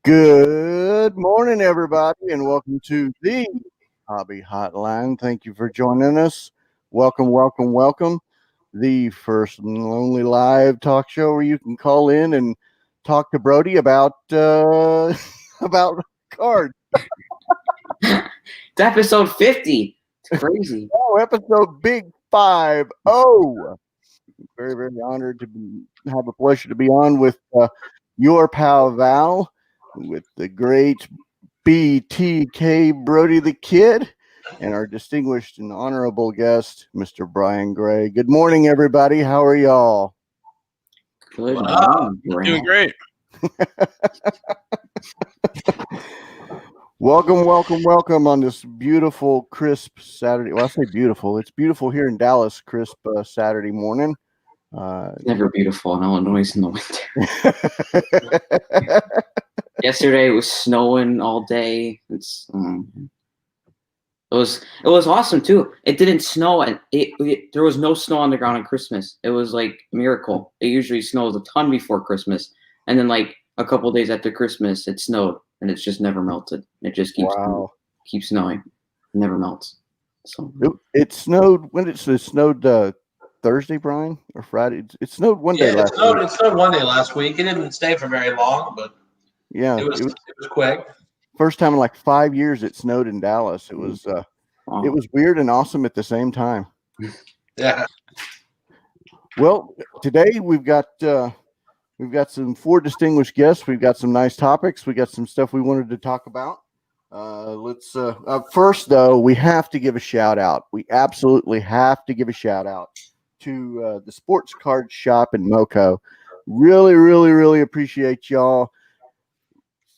Good morning, everybody, and welcome to the Hobby Hotline. Thank you for joining us. Welcome, welcome, welcome. The first and only live talk show where you can call in and talk to Brody about about cards. It's episode 50. It's crazy. Oh, episode Big 5. Oh, very, very honored to have a pleasure to be on with your pal Val, with the great BTK Brody the Kid, and our distinguished and honorable guest, Mr. Brian Gray. Good morning, everybody. How are y'all? Good Wow. morning, Doing great. Welcome, welcome, welcome on this beautiful, crisp Saturday. Well, I say beautiful. It's beautiful here in Dallas, crisp Saturday morning. It's never beautiful in Illinois in the winter. Yesterday it was snowing all day. It was awesome too. It didn't snow, and there was no snow on the ground on Christmas. It was like a miracle. It usually snows a ton before Christmas, and then like a couple of days after Christmas, it snowed, and it's just never melted. It just keeps snowing. It never melts. So it snowed when it snowed Thursday, Brian, or Friday. It snowed one day last week. It snowed one day last week. It didn't stay for very long, but yeah, it was quick. First time in like 5 years it snowed in Dallas. It was it was weird and awesome at the same time. Yeah. Well, today we've got some 4 distinguished guests. We've got some nice topics. We got some stuff we wanted to talk about. Let's first though, we have to give a shout out. We absolutely have to give a shout out to the Sports Card Shop in Moco. Really, really, really appreciate y'all.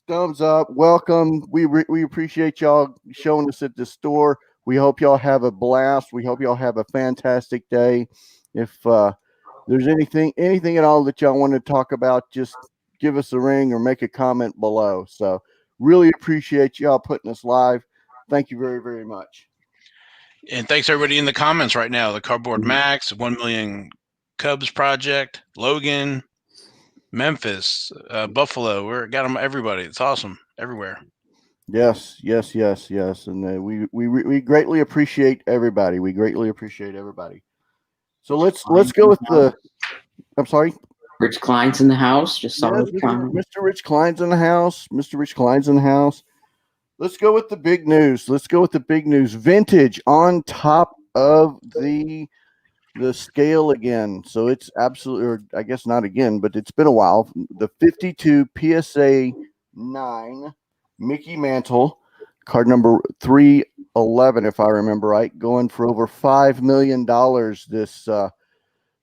Thumbs up, welcome. We appreciate y'all showing us at the store. We hope y'all have a blast. We hope y'all have a fantastic day. If there's anything at all that y'all want to talk about, just give us a ring or make a comment below. So really appreciate y'all putting us live. Thank you very, very much. And thanks everybody in the comments right now. The Cardboard Max, 1 Million Cubs Project, Logan, Memphis, Buffalo. We got them everybody. It's awesome everywhere. Yes. And we greatly appreciate everybody. We greatly appreciate everybody. So let's go with the. I'm sorry. Rich Klein's in the house. Just saw Mr. Rich Klein's in the house. Mr. Rich Klein's in the house. Let's go with the big news. Vintage on top of the scale again. So it's absolutely, or I guess not again, but it's been a while. The 52 PSA 9 Mickey Mantle, card number 311, if I remember right, going for over $5 million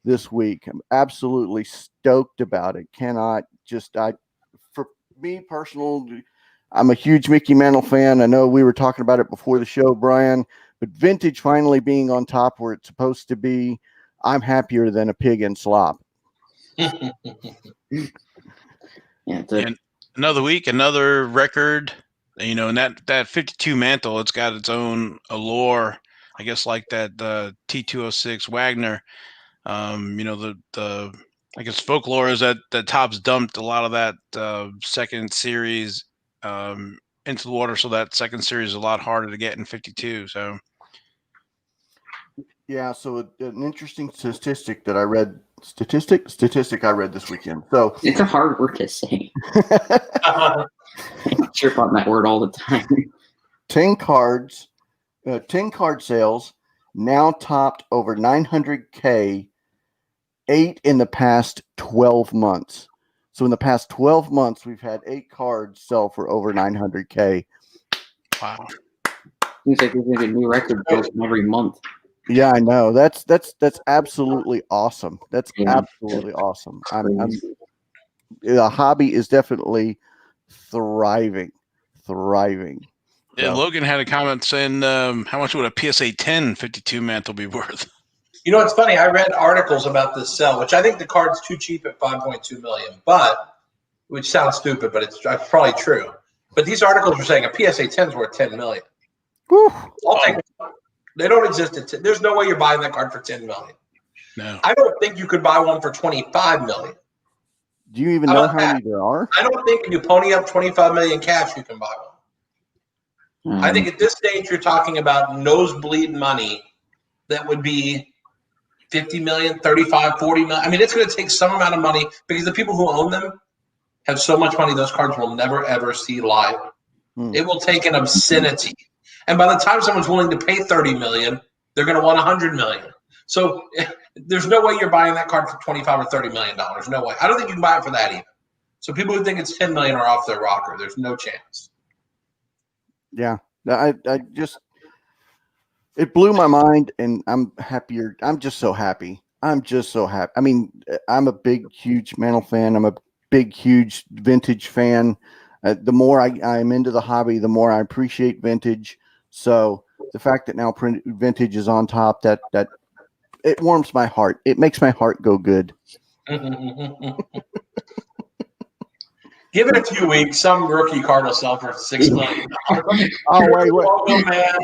this week. I'm absolutely stoked about it. For me personally, I'm a huge Mickey Mantle fan. I know we were talking about it before the show, Brian, but vintage finally being on top where it's supposed to be, I'm happier than a pig in slop. Yeah, and another week, another record. You know, and that 52 Mantle, it's got its own allure. I guess like that T206 Wagner. You know, the I guess folklore is that the Topps dumped a lot of that second series into the water, so that second series is a lot harder to get in 52. So yeah, so an interesting statistic I read this weekend. So it's a hard word to say. I trip on that word all the time. 10 card sales now topped over 900K, 8 in the past 12 months. So in the past 12 months, we've had 8 cards sell for over 900K. Wow. Seems like there's a new record broken every month. Yeah, I know. That's absolutely awesome. That's absolutely awesome. The hobby is definitely thriving. Yeah, So, Logan had a comment saying, how much would a PSA 10 52 Mantle be worth? You know, it's funny. I read articles about this sell, which I think the card's too cheap at $5.2 million, which sounds stupid, but it's probably true. But these articles were saying a PSA 10 is worth $10 million. I'll take it. They don't exist at 10. There's no way you're buying that card for $10 million. No. I don't think you could buy one for $25 million. Do you even How know about how many there are? I don't think if you pony up 25 million cash, you can buy one. I think at this stage you're talking about nosebleed money that would be 50 million, 35, 40 million. I mean, it's going to take some amount of money because the people who own them have so much money those cards will never ever see live. It will take an obscenity. And by the time someone's willing to pay 30 million, they're going to want 100 million. So there's no way you're buying that card for 25 or 30 million dollars. No way. I don't think you can buy it for that even. So people who think it's 10 million are off their rocker. There's no chance. Yeah, I just it blew my mind, and I'm happier. I'm just so happy. I'm just so happy. I mean, I'm a big, huge Mantle fan. I'm a big, huge vintage fan. The more I'm into the hobby, the more I appreciate vintage. So the fact that now vintage is on top, that it warms my heart. It makes my heart go good. Give it a few weeks. Some rookie card will sell for $6 million. Oh wait, Logo man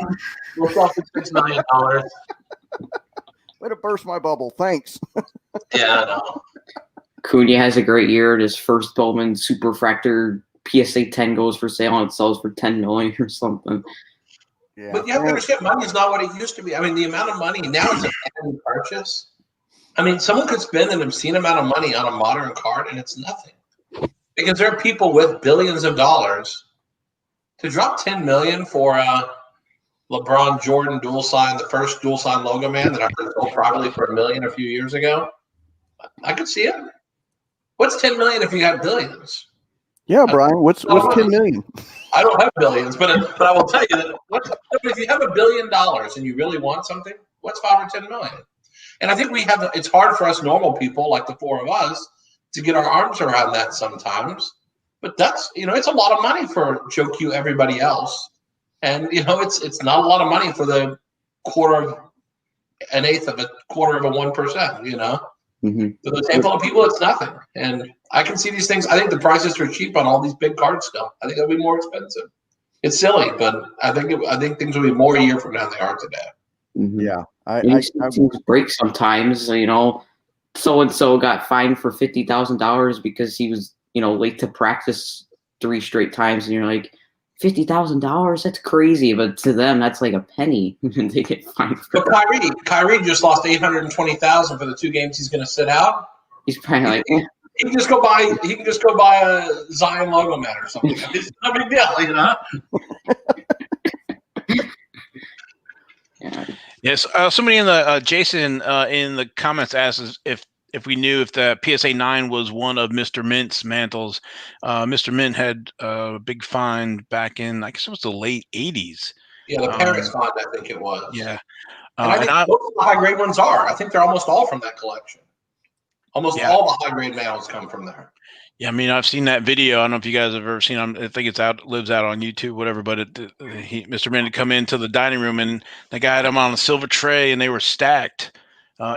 will sell for $6 million. way to burst my bubble. Thanks. Yeah, I know. Cunha has a great year. His first Bowman Superfractor PSA 10 goes for sale and it sells for 10 million or something. Yeah, But you have to understand, money is not what it used to be. I mean, the amount of money now is a penny purchase. I mean, someone could spend an obscene amount of money on a modern card, and it's nothing. Because there are people with billions of dollars to drop 10 million for a LeBron Jordan dual sign, the first dual sign logo man that I heard sold privately for $1 million a few years ago. I could see it. What's 10 million if you have billions? Yeah, Brian. What's 10 million? I don't have billions, but I will tell you that if you have $1 billion and you really want something, what's 5 or 10 million? And I think it's hard for us normal people, like the four of us, to get our arms around that sometimes. But that's, it's a lot of money for Joe Q, everybody else. And, it's not a lot of money for the an eighth of a quarter of a 1%, Mm-hmm. For those handful of people, it's nothing. And I can see these things. I think the prices are cheap on all these big cards still. I think it'll be more expensive. It's silly, but I think things will be more a year from now than they are today. Mm-hmm. Yeah. Teams break sometimes. So and so got fined for $50,000 because he was, late to practice 3 straight times, and you're like, $50,000? That's crazy, but to them, that's like a penny. They get fined for but Kyrie just lost $820,000 for the 2 games he's going to sit out. He's probably like, he can just go buy a Zion logo man or something. It's no big deal, Yeah. Yes. Somebody in the Jason in the comments asked if we knew if the PSA 9 was one of Mr. Mint's mantles. Mr. Mint had a big find back in, I guess it was the late 80s. Yeah, the Paris find, I think it was. Yeah. And I think most of the high grade ones are. I think they're almost all from that collection. Almost all the high grade mantles come from there. Yeah, I mean, I've seen that video. I don't know if you guys have ever seen them. I think lives out on YouTube, whatever. But Mr. Mint had come into the dining room, and the guy had them on a silver tray, and they were stacked.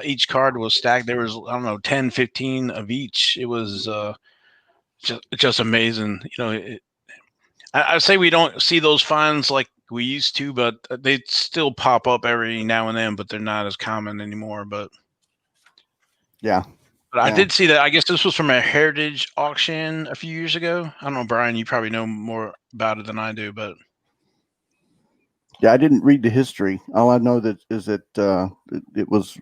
Each card was stacked. There was, I don't know, 10, 15 of each. It was just amazing. I'd say we don't see those finds like we used to, but they still pop up every now and then, but they're not as common anymore. But yeah. But I did see that. I guess this was from a heritage auction a few years ago. I don't know, Brian, you probably know more about it than I do, but yeah, I didn't read the history. All I know is that it was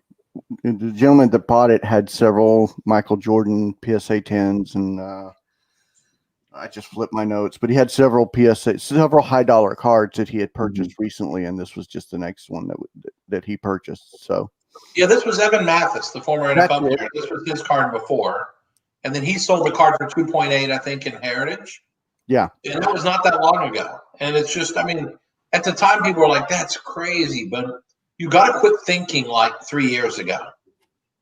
the gentleman that bought it had several Michael Jordan PSA 10s, and I just flipped my notes, but he had several high dollar cards that he had purchased recently, and this was just the next one that he purchased. So. Yeah, this was Evan Mathis, the former NFL player. This was his card before. And then he sold the card for 2.8, I think, in Heritage. Yeah. And that was not that long ago. And it's just, I mean, at the time, people were like, that's crazy. But you got to quit thinking like 3 years ago.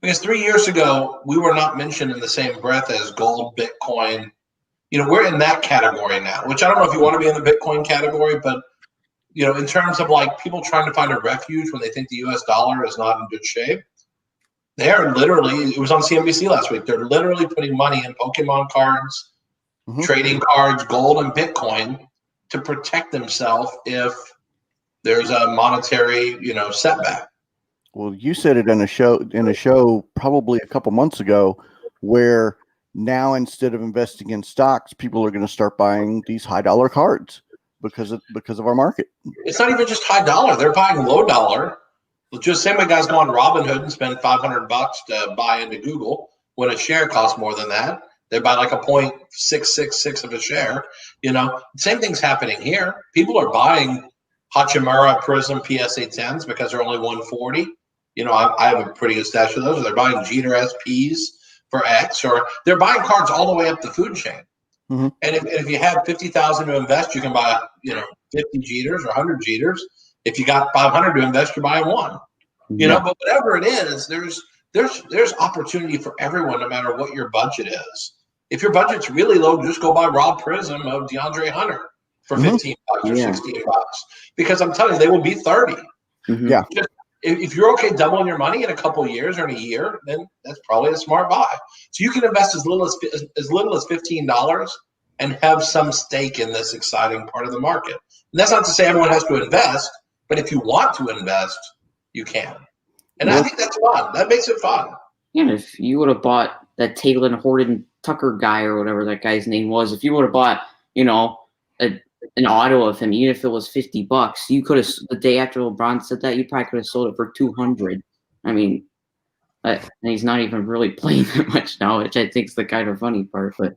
Because 3 years ago, we were not mentioned in the same breath as gold, Bitcoin. We're in that category now, which I don't know if you want to be in the Bitcoin category, but in terms of like people trying to find a refuge when they think the US dollar is not in good shape, they are literally, it was on CNBC last week, they're literally putting money in Pokemon cards, trading cards, gold, and Bitcoin to protect themselves if there's a monetary, setback. Well, you said it in a show probably a couple months ago where now instead of investing in stocks, people are going to start buying these high dollar cards because of our market. It's not even just high dollar; they're buying low dollar. Just same way guys go on Robinhood and spend $500 to buy into Google when a share costs more than that. They buy like a 0.666 of a share. Same thing's happening here. People are buying Hachimura Prism PSA 10s because they're only 140. I have a pretty good stash of those. Or they're buying Jeter SPs for X, or they're buying cards all the way up the food chain. Mm-hmm. And if you have 50,000 to invest, you can buy 50 Jeters or 100 Jeters. If you got 500 to invest, you're buying one. But whatever it is, there's opportunity for everyone, no matter what your budget is. If your budget's really low, just go buy Raw Prism of DeAndre Hunter for $15 or $16, because I'm telling you, they will be 30. Mm-hmm. Yeah. If you're okay doubling your money in a couple of years or in a year, then that's probably a smart buy. So you can invest as little as $15 and have some stake in this exciting part of the market. And that's not to say everyone has to invest, but if you want to invest, you can. And I think that's fun. That makes it fun. Yeah, if you would have bought that Taylor Horton Tucker guy or whatever that guy's name was, if you would have bought, an auto of him, even if it was $50, you could have, the day after LeBron said that, you probably could have sold it for $200. I mean, and he's not even really playing that much now, which I think is the kind of funny part. But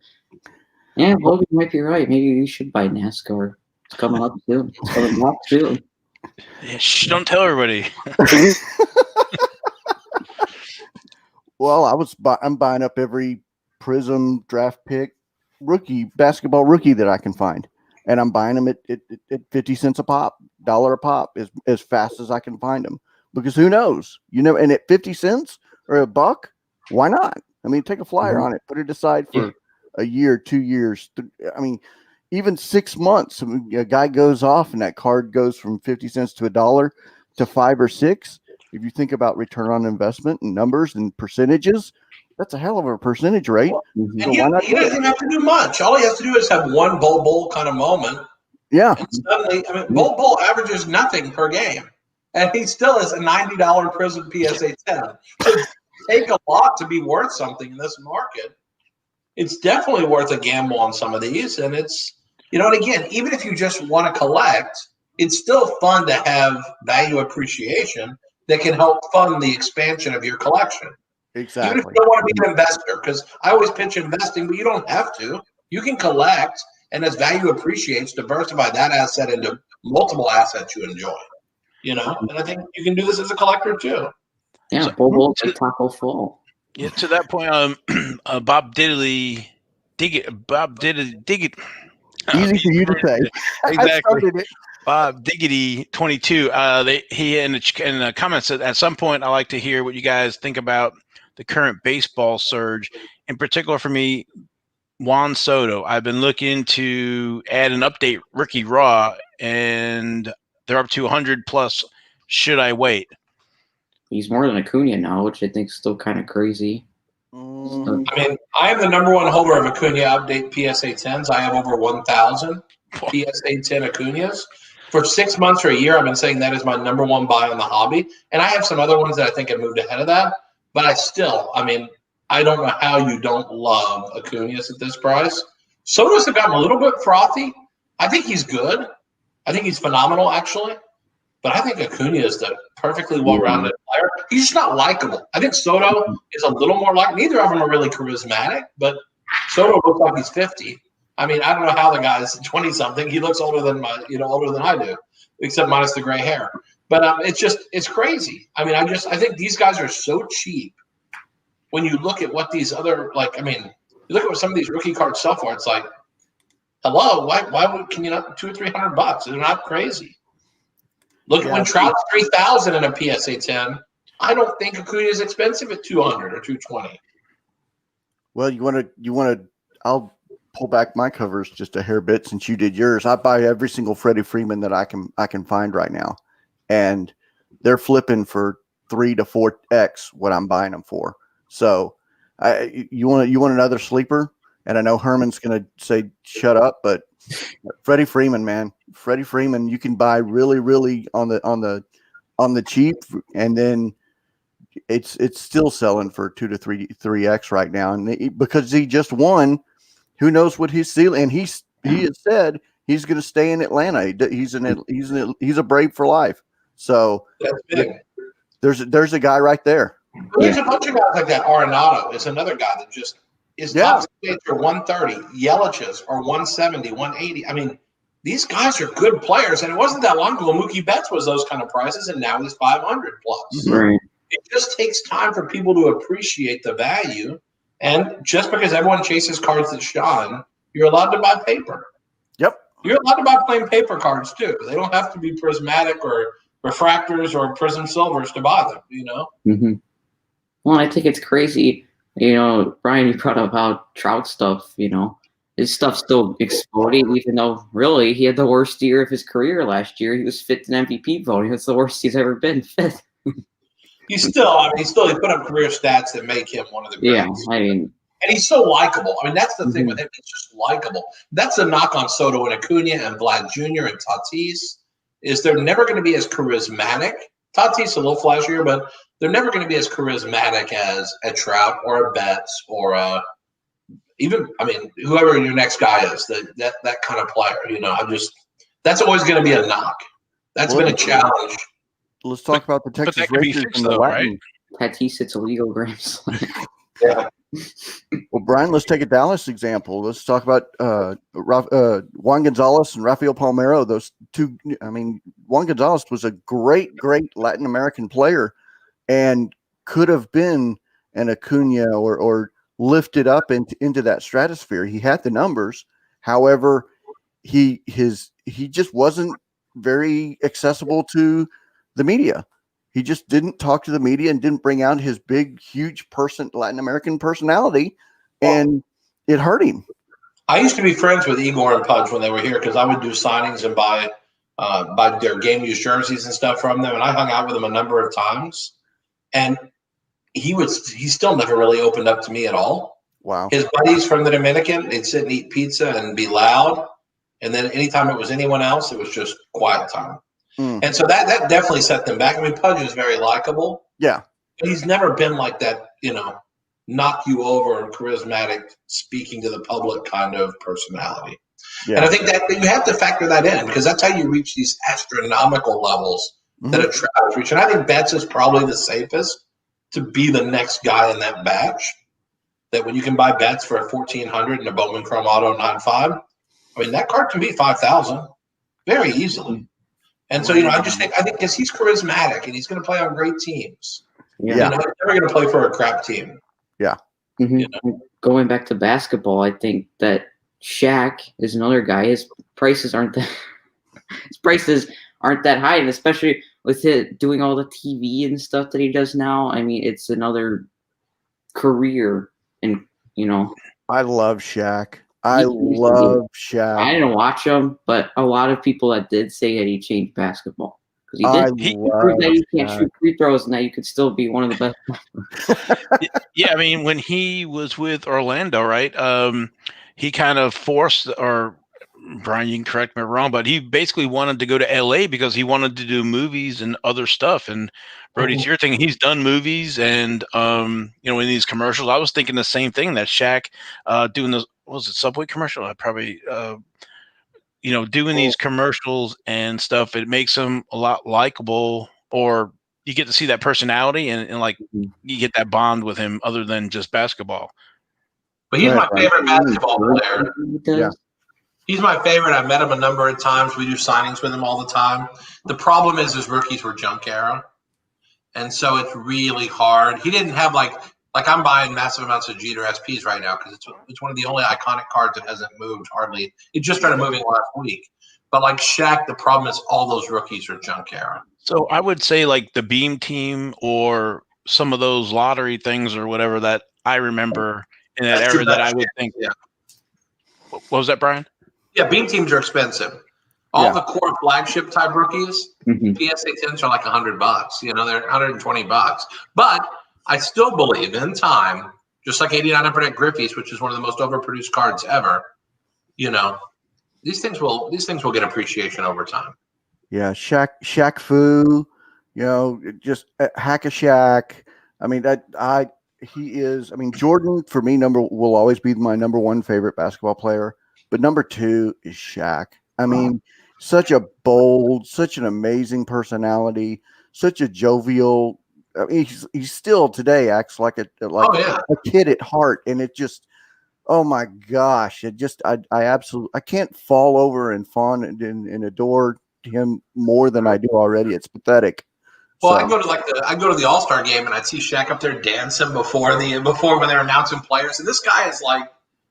yeah, Logan might be right. Maybe you should buy NASCAR. It's coming up soon. It's coming back soon. Yeah, shh, don't tell everybody. Well, I'm buying up every Prism draft pick basketball rookie that I can find, and I'm buying them at 50 cents a pop, $1 a pop, as fast as I can find them, because who knows, and at 50 cents or $1, why not? I mean, take a flyer on it, put it aside for a year, 2 years. I mean, even 6 months. I mean, a guy goes off and that card goes from 50 cents to $1 to 5 or 6. If you think about return on investment and numbers and percentages, that's a hell of a percentage rate. And he doesn't have to do much. All he has to do is have one Bull kind of moment. Yeah. And suddenly, Bull averages nothing per game. And he still is a $90 Prism PSA 10. So it take a lot to be worth something in this market. It's definitely worth a gamble on some of these. And it's, and again, even if you just want to collect, it's still fun to have value appreciation that can help fund the expansion of your collection. Exactly. Even if you don't want to be an investor, because I always pitch investing, but you don't have to. You can collect, and as value appreciates, diversify that asset into multiple assets you enjoy. And I think you can do this as a collector too. Yeah, So- Bobo and Taco Fall. Yeah, to that point, Bob Diddley, dig it. Easy for you to say. I Exactly. started it. Bob Diggity 22. He in the comments said, at some point, I like to hear what you guys think about the current baseball surge. In particular, for me, Juan Soto. I've been looking to add an update rookie raw, and they're up to 100 plus. Should I wait? He's more than Acuna now, which I think is still kind of crazy. I mean, I am the number one holder of Acuna update PSA 10s. I have over 1,000 PSA 10 Acunas. For 6 months or a year, I've been saying that is my number one buy in the hobby. And I have some other ones that I think have moved ahead of that. But I don't know how you don't love Acunas at this price. Soto's have gotten a little bit frothy. I think he's good. I think he's phenomenal, actually. But I think Acuna is the perfectly well-rounded player. He's just not likable. I think Soto is a little more like. Neither of them are really charismatic, but Soto looks like he's 50. I mean, I don't know how the guy's 20-something. He looks older than older than I do, except minus the gray hair. But it's crazy. I mean, I think these guys are so cheap. When you look at what these other you look at what some of these rookie cards sell for. It's like, hello, why can you not $200 or $300? They're not crazy. Look at when Trout's 3,000 in a PSA 10. I don't think Acuna is expensive at 200 or 220. Well, you want to. I'll pull back my covers just a hair bit since you did yours. I buy every single Freddie Freeman that I can find right now, and they're flipping for 3 to 4x what I'm buying them for. So, you want another sleeper? And I know Herman's going to say shut up, but Freddie Freeman, man, Freddie Freeman, you can buy really, really on the cheap, and then it's still selling for 2 to 3x right now, and because he just won, who knows what his ceiling? And he has said he's going to stay in Atlanta. He's a Brave for life. So That's big. There's a guy right there. There's a bunch of guys like that. Arenado is another guy that just is top states are 130. Yelich's are 170, 180. I mean, these guys are good players, and it wasn't that long ago Mookie Betts was those kind of prices, and now he's 500 plus. Right. It just takes time for people to appreciate the value, and just because everyone chases cards that shine, you're allowed to buy paper. Yep. You're allowed to buy plain paper cards too. They don't have to be prismatic or refractors or prism silvers to buy them, you know? Mm-hmm. Well, I think it's crazy. You know, Brian, you brought up how Trout stuff, you know, his stuff still exploded, even though really he had the worst year of his career last year. He was fifth in MVP voting. That's the worst he's ever been, fifth. He put up career stats that make him one of the greats. Yeah, I mean, and he's so likable. I mean, that's the thing with him. He's just likable. That's a knock on Soto and Acuna and Vlad Jr. and Tatis, is they're never going to be as charismatic. Tatis a little flashier, but they're never going to be as charismatic as a Trout or a Betts or whoever your next guy is, that kind of player. You know, that's always going to be a knock. That's been a challenge. Let's talk about the Texas Rangers and the Latin. Right? Tatis, it's a legal grand slam. Yeah. Well, Brian, let's take a Dallas example. Let's talk about Juan Gonzalez and Rafael Palmeiro. Those two. I mean, Juan Gonzalez was a great Latin American player, and could have been an Acuna or lifted up into that stratosphere. He had the numbers. However, he just wasn't very accessible to the media. He just didn't talk to the media and didn't bring out his big, huge Latin American personality, and it hurt him. I used to be friends with Igor and Pudge when they were here because I would do signings and buy their game used jerseys and stuff from them, and I hung out with them a number of times. And he still never really opened up to me at all. Wow. His buddies from the Dominican, they'd sit and eat pizza and be loud, and then anytime it was anyone else, it was just quiet time. And so that definitely set them back. I mean, Pudge is very likable. Yeah. But he's never been like that, you know, knock you over and charismatic, speaking to the public kind of personality. Yeah. And I think that you have to factor that in because that's how you reach these astronomical levels that a Trout reach. And I think Betts is probably the safest to be the next guy in that batch. That when you can buy Betts for $1,400 and a Bowman Chrome Auto 9.5, I mean, that card can be $5,000 very easily. And so, you know, I think because he's charismatic and he's going to play on great teams. Yeah. You know, he's never going to play for a crap team. Yeah. Mm-hmm. You know? Going back to basketball, I think that Shaq is another guy. His prices aren't that high, and especially with it doing all the TV and stuff that he does now. I mean, it's another career, and you know. I love Shaq. I love Shaq. I didn't watch him, but a lot of people that did say that he changed basketball because he proved that you can't shoot free throws and that you could still be one of the best. Yeah, I mean, when he was with Orlando, right? He kind of forced, or Brian, you can correct me if I'm wrong, but he basically wanted to go to LA because he wanted to do movies and other stuff. And Brody, to your thing, he's done movies and in these commercials. I was thinking the same thing, that Shaq doing those. What was it, Subway commercial? I probably, doing these commercials and stuff, it makes him a lot likable, or you get to see that personality and like you get that bond with him other than just basketball. But he's my favorite basketball player. Yeah. He's my favorite. I've met him a number of times. We do signings with him all the time. The problem is his rookies were junk era. And so it's really hard. He didn't have like I'm buying massive amounts of Jeter SPs right now because it's one of the only iconic cards that hasn't moved hardly. It just started moving last week. But like Shaq, the problem is all those rookies are junk era. So I would say like the Beam Team or some of those lottery things or whatever that I remember in that era that I would think. Yeah. What was that, Brian? Yeah, Beam Teams are expensive. All the core flagship type rookies, PSA 10s are like $100. You know, they're $120. But I still believe in time, just like 89 Upper Deck Griffey's, which is one of the most overproduced cards ever. You know, these things will get appreciation over time. Yeah, Shaq Fu, just Hack-a-Shaq, I mean, he is. I mean, Jordan for me will always be my number one favorite basketball player, but number two is Shaq. I mean, such a bold, such an amazing personality, such a jovial. I mean, he's still today acts like a kid at heart, and it just, oh my gosh, it just I absolutely I can't fall over and fawn and adore him more than I do already. It's pathetic. Well, So, I go to the All-Star game and I see Shaq up there dancing before when they're announcing players. And this guy is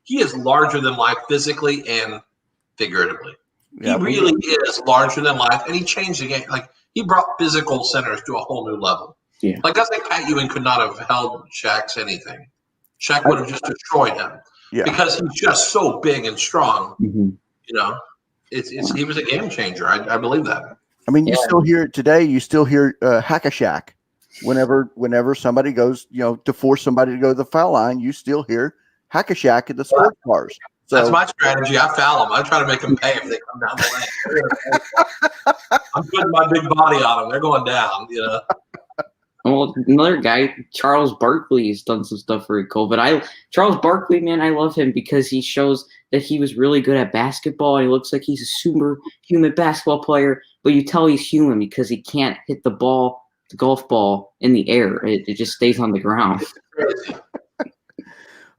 he is larger than life physically and figuratively. yeah, He really is larger than life, and he changed the game. Like, he brought physical centers to a whole new level. Yeah. Like, guys like Pat Ewing could not have held Shaq's anything. Shaq would have just destroyed him. Yeah. Because he's just so big and strong. Mm-hmm. You know, he was a game changer. I believe that. I mean, you still hear it today. You still hear Hack-a-Shack whenever somebody goes, to force somebody to go to the foul line. You still hear Hack-a-Shack at the sports cars. So that's my strategy. I foul them. I try to make them pay if they come down the lane. I'm putting my big body on them. They're going down. Well, another guy, Charles Barkley, has done some stuff very cool. But Charles Barkley, man, I love him because he shows that he was really good at basketball. And he looks like he's a superhuman basketball player, but you tell he's human because he can't hit the golf ball in the air. It just stays on the ground.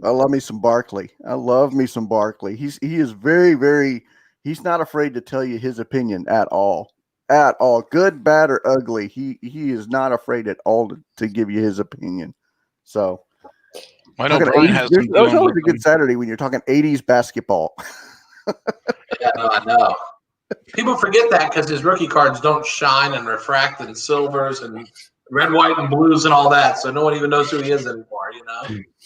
I love me some Barkley. I love me some Barkley. He is very, very. He's not afraid to tell you his opinion at all. At all, good, bad, or ugly. He is not afraid at all to give you his opinion. So, I know Brian has. That was always a good Saturday when you're talking 80s basketball. Yeah, no, I know. People forget that because his rookie cards don't shine and refract and silvers and red, white, and blues and all that. So no one even knows who he is anymore.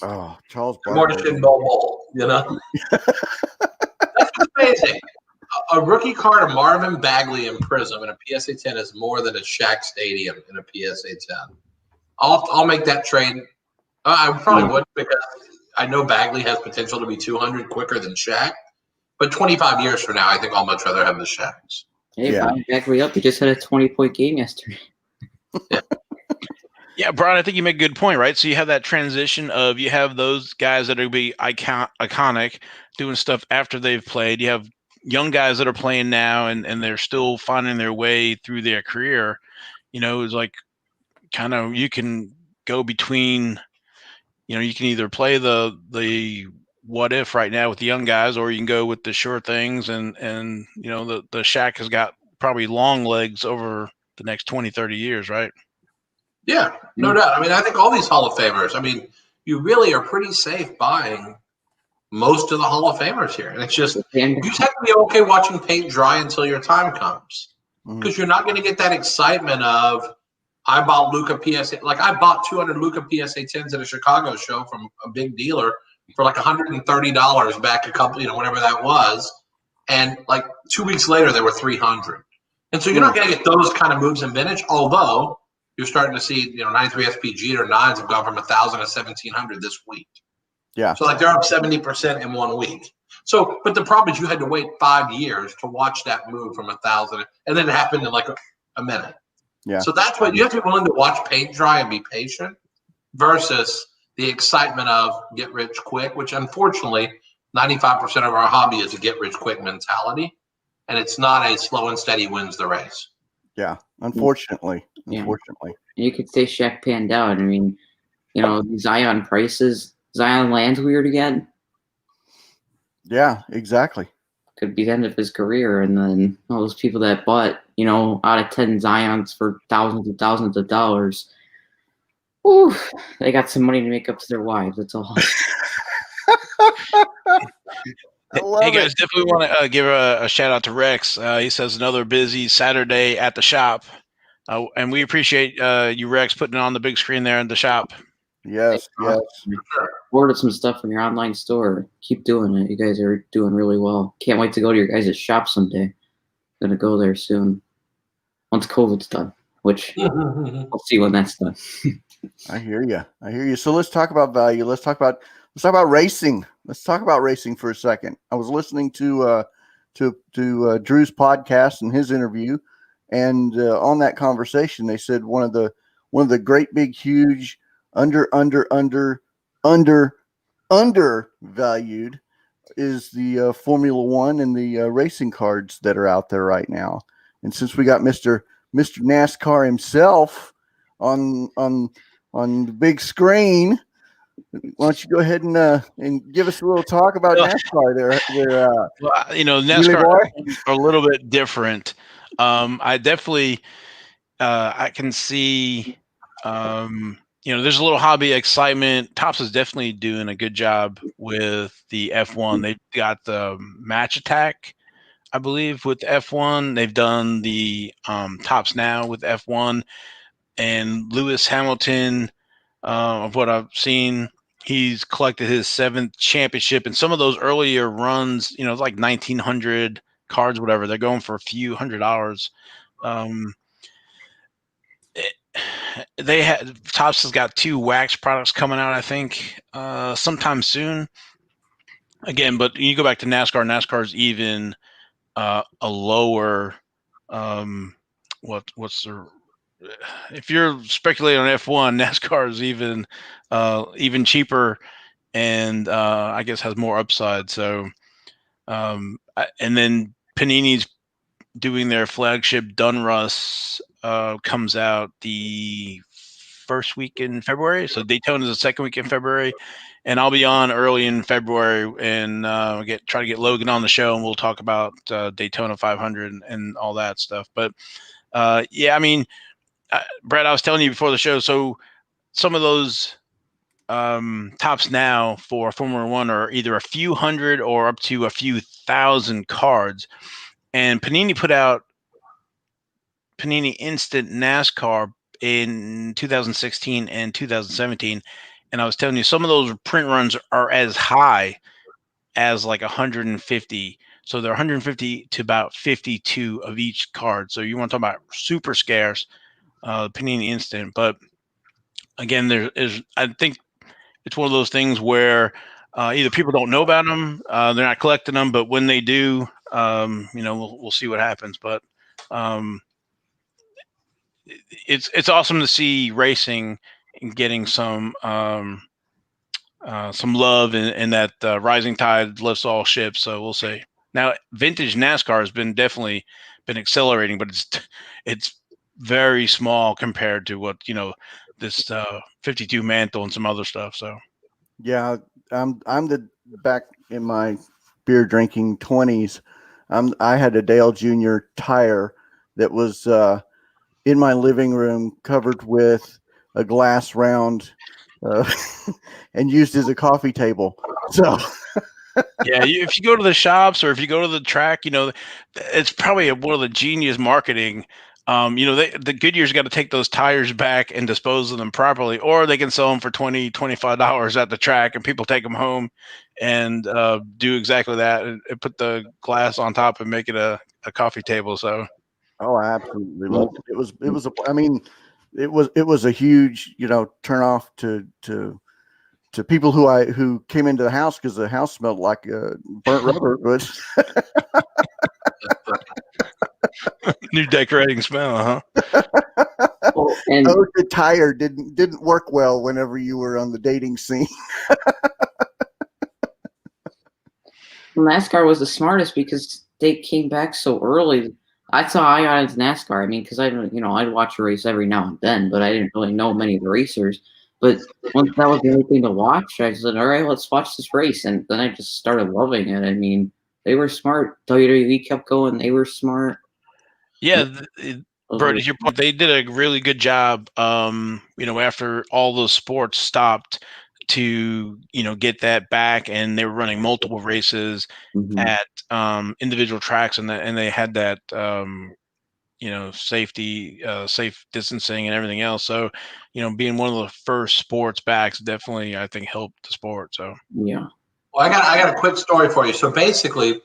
Oh, Charles More Barkley. than Bowl. That's what's amazing. A rookie card of Marvin Bagley in Prism in a PSA 10 is more than a Shaq Stadium in a PSA 10. I'll make that trade. I probably would because I know Bagley has potential to be 200 quicker than Shaq. But 25 years from now, I think I'll much rather have the Shaqs. Hey, Brian Bagley up. He just had a 20-point game yesterday. Yeah, Brian, I think you make a good point, right? So you have that transition of you have those guys that are going to be iconic, doing stuff after they've played. You have young guys that are playing now and they're still finding their way through their career. It's like kind of you can go between, you can either play the what if right now with the young guys, or you can go with the sure things and the Shaq has got probably long legs over the next 20, 30 years, right? Yeah, no doubt. I mean, I think all these Hall of Famers, you really are pretty safe buying most of the Hall of Famers here. And it's just, you just have to be okay watching paint dry until your time comes. Because you're not going to get that excitement of, I bought Luka PSA. Like, I bought 200 Luka PSA 10s at a Chicago show from a big dealer for like $130 back a couple, whatever that was. And like 2 weeks later, they were 300. And so you're not going to get those kind of moves in vintage, although you're starting to see, 93 SPG or 9s have gone from 1,000 to 1,700 this week. Yeah. So, they're up 70% in 1 week. So, but the problem is you had to wait 5 years to watch that move from 1,000, and then it happened in like a minute. Yeah. So that's what you have to be willing to watch paint dry and be patient versus the excitement of get rich quick, which unfortunately 95% of our hobby is a get rich quick mentality, and it's not a slow and steady wins the race. Yeah, unfortunately. Yeah. Unfortunately. You could say Shaq panned out. Zion prices. Zion lands weird again. Yeah, exactly. Could be the end of his career, and then all those people that bought, out of 10 Zions for thousands and thousands of dollars, whew, they got some money to make up to their wives. That's all. Hey guys, definitely want to give a shout out to Rex. He says another busy Saturday at the shop, and we appreciate you, Rex, putting it on the big screen there in the shop. Yes, yes. Ordered some stuff from your online store. Keep doing it. You guys are doing really well. Can't wait to go to your guys' shop someday. Gonna go there soon. Once COVID's done, which we'll see when that's done. I hear you. So let's talk about value. Let's talk about racing. Let's talk about racing for a second. I was listening to Drew's podcast and his interview, and on that conversation, they said one of the great big huge undervalued is the Formula One and the racing cards that are out there right now. And since we got Mr. NASCAR himself on the big screen, why don't you go ahead and give us a little talk about NASCAR there? Well, you know, Wheelie NASCAR boy? are a little bit different. I definitely, I can see, you know, there's a little hobby excitement. Topps is definitely doing a good job with the F1. They've got the Match Attack, I believe, with F1. They've done the Topps Now with F1, and Lewis Hamilton, of what I've seen, he's collected his 7th championship. And some of those earlier runs, you know, it's like 1,900 cards, whatever. They're going for a few $100s. They had Topps has got 2 wax products coming out, I think, sometime soon. Again, but you go back to NASCAR. NASCAR's even a lower. What's the if you're speculating on F1, NASCAR is even cheaper, and I guess has more upside. So, and then Panini's doing their flagship Donruss comes out the first week in February. So Daytona is the second week in February, and I'll be on early in February and try to get Logan on the show, and we'll talk about Daytona 500 and all that stuff. But yeah, I mean, Brett, I was telling you before the show, so some of those Topps Now for Formula One are either a few hundred or up to a few thousand cards. And Panini put out Panini Instant NASCAR in 2016 and 2017. And I was telling you, some of those print runs are as high as like 150. So they're 150 to about 52 of each card. So you want to talk about super scarce, Panini Instant. But again, I think it's one of those things where either people don't know about them, they're not collecting them, but when they do, you know, we'll see what happens. But it's awesome to see racing and getting some love, and that rising tide lifts all ships. So we'll see. Now, vintage NASCAR has definitely been accelerating, but it's very small compared to what, you know, this 52 mantle and some other stuff. So Yeah, I'm the back in my beer drinking 20s. I had a Dale Jr. tire that was in my living room, covered with a glass round, and used as a coffee table. So yeah, if you go to the shops or if you go to the track, you know, it's probably one of the genius marketing. You know, the Goodyear's got to take those tires back and dispose of them properly, or they can sell them for $20-$25 at the track, and people take them home and do exactly that, and put the glass on top and make it a coffee table. So, oh, I absolutely loved it. I mean, it was a huge, you know, turn off to people who came into the house, because the house smelled like burnt rubber. But new decorating smell, huh? Oh, and the tire didn't work well whenever you were on the dating scene. NASCAR was the smartest because they came back so early. That's how I got into NASCAR. I mean, because I'd watch a race every now and then, but I didn't really know many of the racers. But once that was the only thing to watch, I said, all right, let's watch this race. And then I just started loving it. I mean, they were smart. WWE kept going. They were smart. Yeah, Brody, to your point, they did a really good job. You know, after all those sports stopped, to, you know, get that back, and they were running multiple races at individual tracks, and they had that you know, safe distancing and everything else. So, you know, being one of the first sports backs definitely, I think, helped the sport. So Yeah. Well, I got a quick story for you. So basically,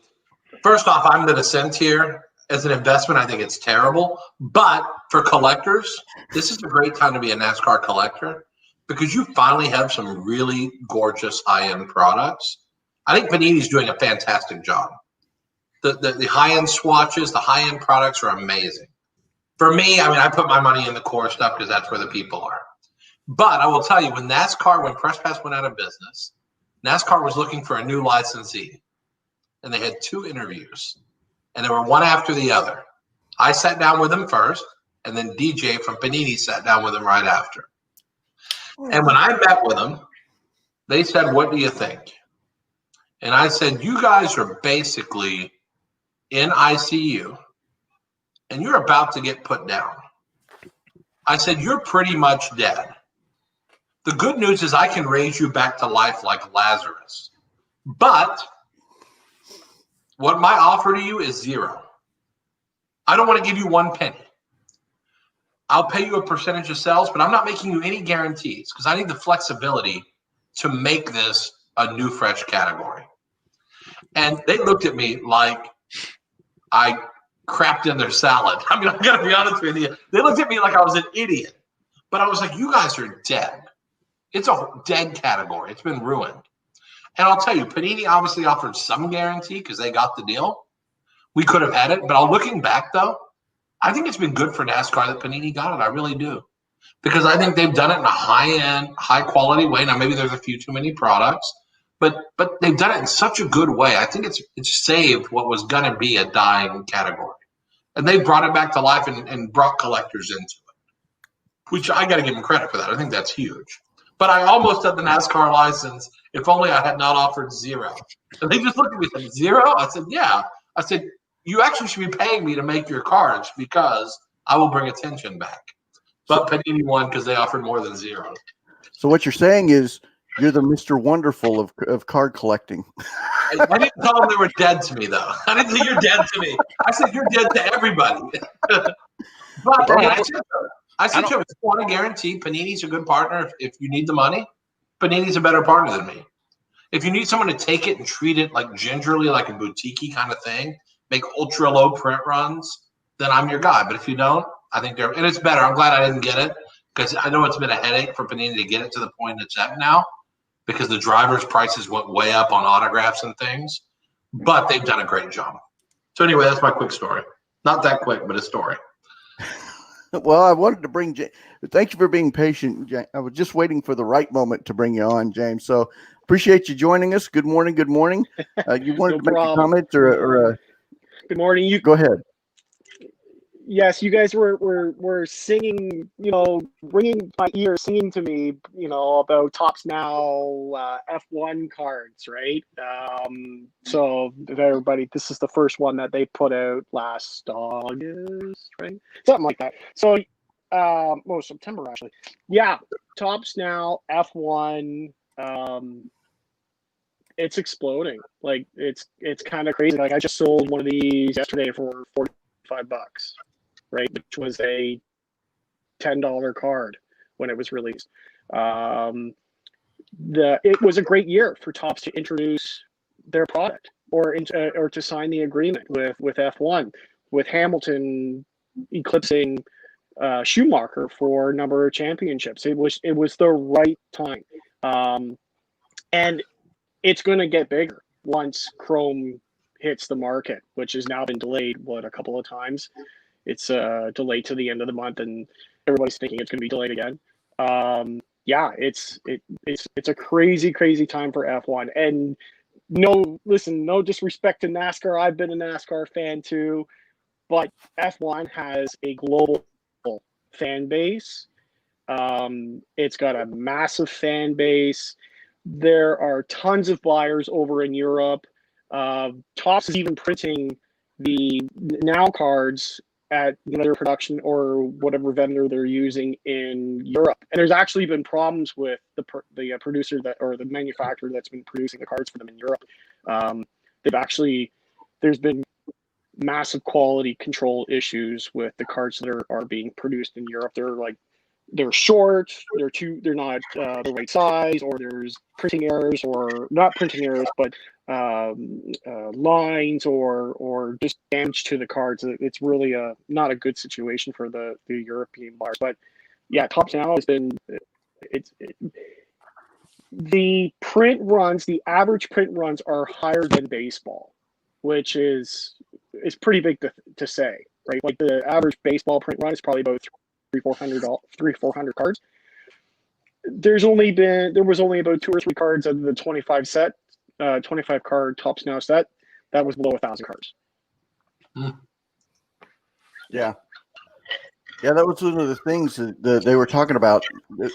first off, I'm going to dissent here. As an investment, I think it's terrible. But for collectors, this is a great time to be a NASCAR collector, because you finally have some really gorgeous high-end products. I think Panini's doing a fantastic job. The high-end swatches, the high-end products are amazing. For me, I mean, I put my money in the core stuff because that's where the people are. But I will tell you, when Press Pass went out of business, NASCAR was looking for a new licensee, and they had 2 interviews, and they were one after the other. I sat down with them first, and then DJ from Panini sat down with them right after. And when I met with them, they said, "What do you think?" And I said, "You guys are basically in ICU, and you're about to get put down." I said, "You're pretty much dead. The good news is I can raise you back to life like Lazarus. But what my offer to you is 0. I don't want to give you 1 penny. I'll pay you a percentage of sales, but I'm not making you any guarantees because I need the flexibility to make this a new, fresh category." And they looked at me like I crapped in their salad. I mean, I'm going to be honest with you. They looked at me like I was an idiot. But I was like, "You guys are dead. It's a dead category. It's been ruined." And I'll tell you, Panini obviously offered some guarantee because they got the deal. We could have had it. But looking back, though, I think it's been good for NASCAR that Panini got it. I really do. Because I think they've done it in a high-end, high-quality way. Now, maybe there's a few too many products. But they've done it in such a good way. I think it's saved what was going to be a dying category. And they brought it back to life and brought collectors into it, which I got to give them credit for that. I think that's huge. But I almost had the NASCAR license if only I had not offered 0. And they just looked at me and said, 0? I said, "Yeah." I said, "You actually should be paying me to make your cards because I will bring attention back." But Panini won because they offered more than 0. So what you're saying is you're the Mr. Wonderful of card collecting. I didn't tell them they were dead to me, though. I didn't say you're dead to me. I said you're dead to everybody. But I said to him, if you want a guarantee, Panini's a good partner. If you need the money, Panini's a better partner than me. If you need someone to take it and treat it like gingerly, like a boutique kind of thing, make ultra low print runs, then I'm your guy. But if you don't, I think and it's better. I'm glad I didn't get it because I know it's been a headache for Panini to get it to the point it's at now because the drivers' prices went way up on autographs and things. But they've done a great job. So anyway, that's my quick story. Not that quick, but a story. Well, I wanted to bring thank you for being patient. I was just waiting for the right moment to bring you on, James. So appreciate you joining us. Good morning. Good morning. You wanted to make a comment or good morning. You go ahead. Yes, you guys were singing, ringing my ears, singing to me, about Topps Now F1 cards, right? So everybody, this is the first one that they put out last August, right? Something like that. So, September actually. Yeah, Topps Now F1. It's exploding. Like it's kind of crazy. Like I just sold one of these yesterday for $45. Right, which was a $10 card when it was released. It was a great year for Topps to introduce their product or to sign the agreement with F1, with Hamilton eclipsing Schumacher for number of championships. It was the right time, and it's going to get bigger once Chrome hits the market, which has now been delayed a couple of times. It's delayed to the end of the month, and everybody's thinking it's going to be delayed again. It's a crazy time for F1. And no disrespect to NASCAR. I've been a NASCAR fan too, but F1 has a global fan base. It's got a massive fan base. There are tons of buyers over in Europe. Topps is even printing the Now cards at their production or whatever vendor they're using in Europe. And there's actually been problems with the producer or the manufacturer that's been producing the cards for them in Europe. There's been massive quality control issues with the cards that are being produced in Europe. They're short, they're not the right size, or there's printing errors, or not printing errors, but lines or just damage to the cards. It's really not a good situation for the European buyers. But yeah, Topps Now has been the print runs. The average print runs are higher than baseball, which is pretty big to say, right? Like the average baseball print run is probably about 300-400 cards. there was only about 2 or 3 cards out of the 25 set, 25 card Topps Now set that was below 1,000 cards. Yeah. Yeah, that was one of the things that they were talking about. The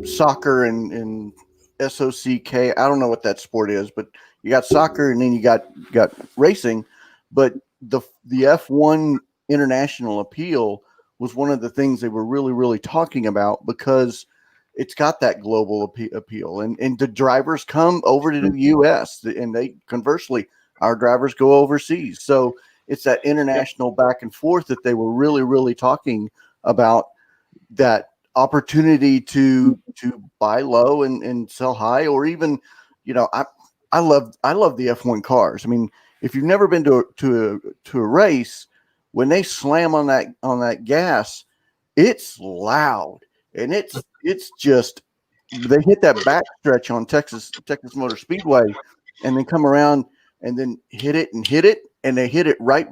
soccer and SOCK. I don't know what that sport is, but you got soccer and then you got racing. But the F1 international appeal was one of the things they were really, really talking about because it's got that global appeal. And the drivers come over to the U.S. and they conversely, our drivers go overseas. So it's that international back and forth that they were really, really talking about, that opportunity to buy low and sell high, or even, I love the F1 cars. I mean, if you've never been to a race, when they slam on that gas, it's loud, and it's just, they hit that back stretch on Texas Motor Speedway, and then come around and then hit it, and they hit it right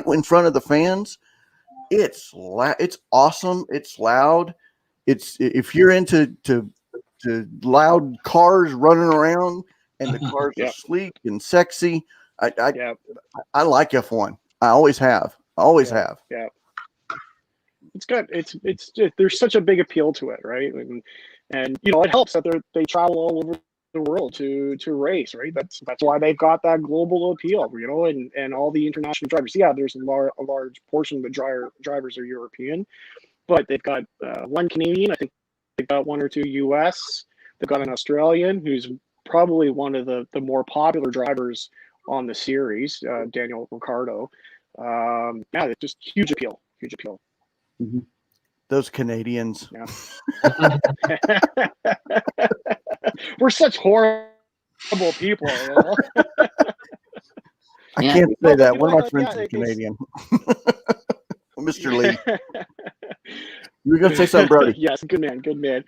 in front of the fans. It's awesome. It's loud. It's, if you're into loud cars running around and the cars are sleek and sexy, I like F1. I always have. Yeah. It's good. It's just, there's such a big appeal to it, right? And it helps that they travel all over the world to race, right? That's why they've got that global appeal, and all the international drivers. Yeah, there's a large portion of the drivers are European, but they've got one Canadian. I think they've got 1 or 2 US. They've got an Australian who's probably one of the more popular drivers on the series, Daniel Ricciardo. Yeah, it's just huge appeal. Mm-hmm. Those Canadians. Yeah. We're such horrible people. I can't say that. One of my friends is Canadian. Mr. Lee. You were going to say something, Brody? Yes, good man.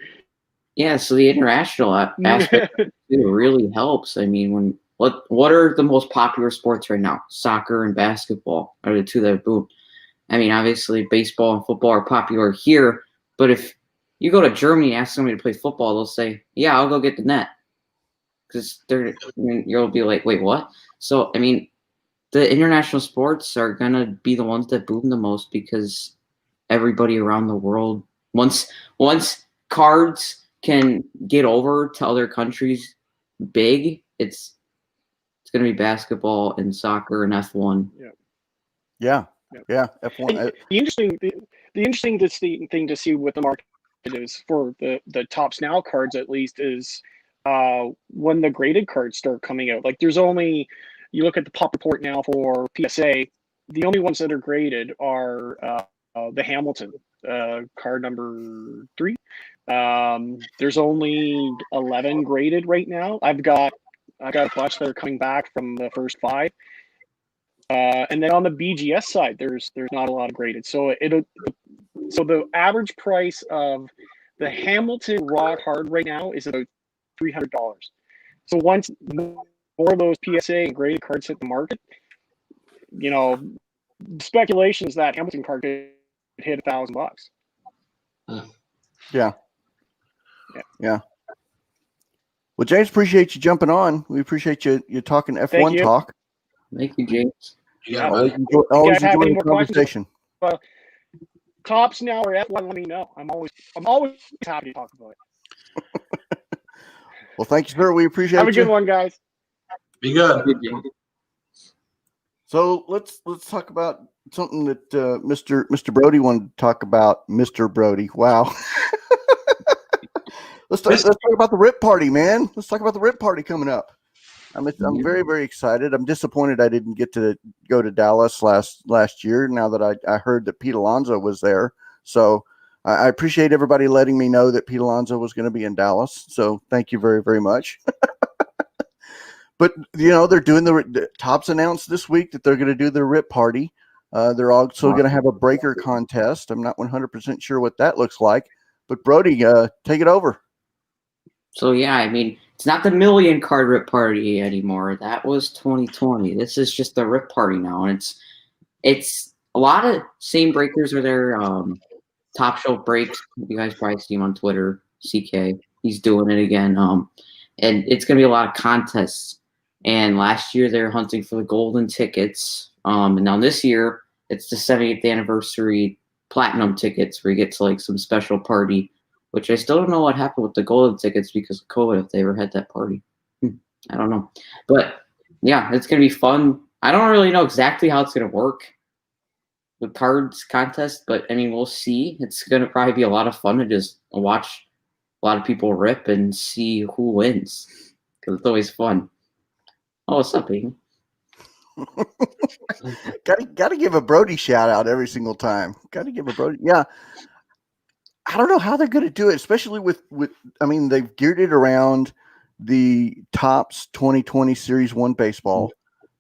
Yeah, so the international aspect really helps. I mean, what are the most popular sports right now? Soccer and basketball are the two that boom. I mean, obviously, baseball and football are popular here, but if you go to Germany and ask somebody to play football, they'll say, "Yeah, I'll go get the net," because you'll be like, "Wait, what?" So, I mean, the international sports are gonna be the ones that boom the most because everybody around the world, once cards can get over to other countries big, it's gonna be basketball and soccer and F1. Yeah. F1. The interesting thing to see with the market is for the Topps Now cards, at least, is when the graded cards start coming out. Like, there's only, you look at the pop report now for PSA, the only ones that are graded are the Hamilton card number 3. There's only 11 graded right now. I've got a bunch that are coming back from the first 5. And then on the BGS side, there's not a lot of graded. So the average price of the Hamilton Raw card right now is about $300. So once more of those PSA and graded cards hit the market, speculation is that Hamilton card could hit $1,000. Yeah. Well, James, appreciate you jumping on. We appreciate you talking F1 talk. Thank you, James. Yeah, always enjoying the conversation. Well, Topps Now or F1, let me know. I'm always happy to talk about it. Well, thank you, sir. We appreciate it. Have a good one, guys. be good. So let's talk about something that Mr. Brody wanted to talk about. Mr. Brody, wow. Let's talk about the RIP party, man. Let's talk about the RIP party coming up. I'm very, very excited. I'm disappointed I didn't get to go to Dallas last year. Now that I heard that Pete Alonso was there, so I appreciate everybody letting me know that Pete Alonso was going to be in Dallas. So thank you very, very much. But they're doing the Topps announced this week that they're going to do their RIP party. They're also going to have a breaker contest. I'm not 100% sure what that looks like, but Brody, take it over. So yeah, I mean, it's not the million card RIP party anymore. That was 2020. This is just the RIP party now, and it's a lot of same breakers are there. Top Shelf breaks. You guys probably see them on Twitter. CK. He's doing it again. And it's gonna be a lot of contests. And last year they were hunting for the golden tickets. And now this year it's the 70th anniversary platinum tickets where you get to like some special party, which I still don't know what happened with the golden tickets because of COVID, if they ever had that party. I don't know. But yeah, it's going to be fun. I don't really know exactly how it's going to work with cards contest, but I mean, we'll see. It's going to probably be a lot of fun to just watch a lot of people rip and see who wins because it's always fun. Oh, what's up, Aiden? Got to give a Brody shout out every single time. Got to give a Brody. Yeah. I don't know how they're going to do it, especially with I mean, they've geared it around the Topps 2020 Series 1 baseball,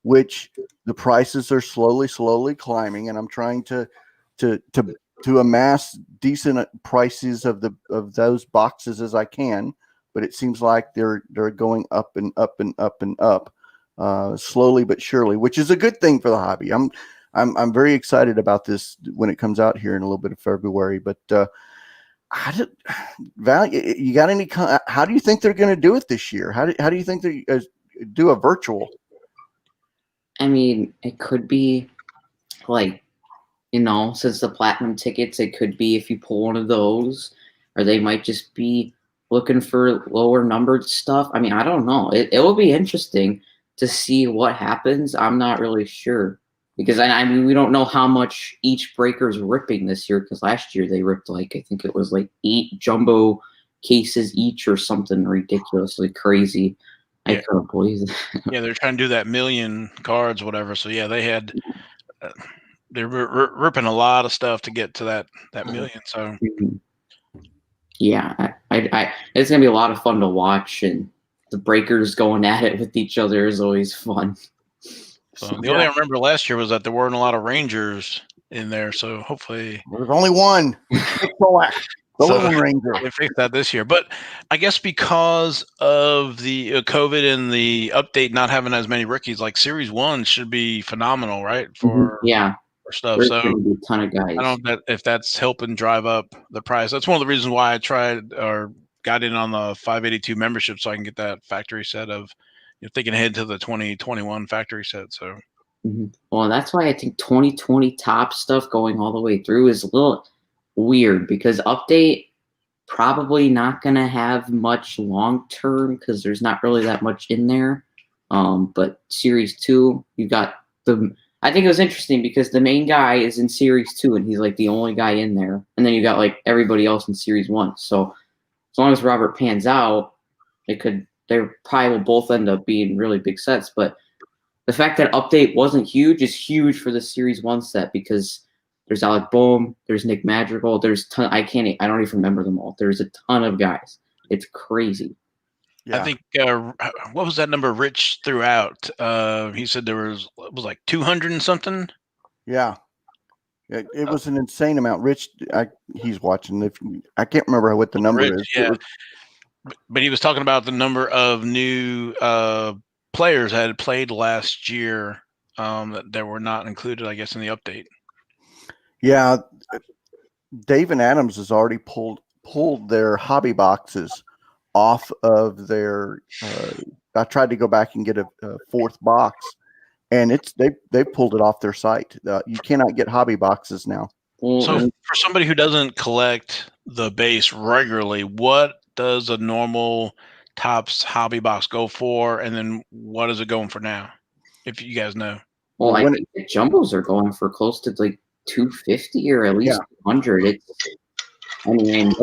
which the prices are slowly climbing, and I'm trying to amass decent prices of those boxes as I can, but it seems like they're going up and up and up and up, slowly but surely, which is a good thing for the hobby. I'm very excited about this when it comes out here in a little bit of February, but Val, you got any? How do you think they're going to do it this year? How do you think they do a virtual? I mean, it could be like, since the platinum tickets, it could be if you pull one of those, or they might just be looking for lower numbered stuff. I mean, I don't know. It will be interesting to see what happens. I'm not really sure. Because I mean, we don't know how much each breaker's ripping this year. Because last year they ripped I think it was 8 jumbo cases each or something ridiculously crazy. Yeah. I couldn't believe that. Yeah, they're trying to do that million cards, whatever. So yeah, they had they're ripping a lot of stuff to get to that million. So yeah, I it's gonna be a lot of fun to watch, and the breakers going at it with each other is always fun. So the only thing I remember last year was that there weren't a lot of Rangers in there. So hopefully There's only one. The Lone Ranger. They fixed that this year. But I guess because of the COVID and the update not having as many rookies, like Series 1 should be phenomenal, right? For stuff. There's So gonna be a ton of guys. I don't know if that's helping drive up the price. That's one of the reasons why I tried or got in on the 582 membership so I can get that factory set of thinking ahead to the 2021 factory set. So well, that's why I think 2020 top stuff going all the way through is a little weird because update probably not gonna have much long term because there's not really that much in there. But Series 2, you got I think it was interesting because the main guy is in Series 2 and he's the only guy in there. And then you got everybody else in Series 1. So as long as Robert pans out, they probably will both end up being really big sets. But the fact that update wasn't huge is huge for the Series 1 set because there's Alec Boehm, there's Nick Madrigal, there's I don't even remember them all. There's a ton of guys. It's crazy. Yeah. I think what was that number Rich threw out? He said there was 200 and something. Yeah, it was an insane amount. Rich, he's watching. I can't remember what the number is. Yeah, but he was talking about the number of new players that had played last year that were not included, I guess, in the update. Yeah, Dave and Adams has already pulled their hobby boxes off of their. I tried to go back and get a fourth box, and they pulled it off their site. You cannot get hobby boxes now. So for somebody who doesn't collect the base regularly, what does a normal Topps hobby box go for, and then what is it going for now? If you guys know. Well, I think the jumbos are going for close to $250 or at least $100. I mean,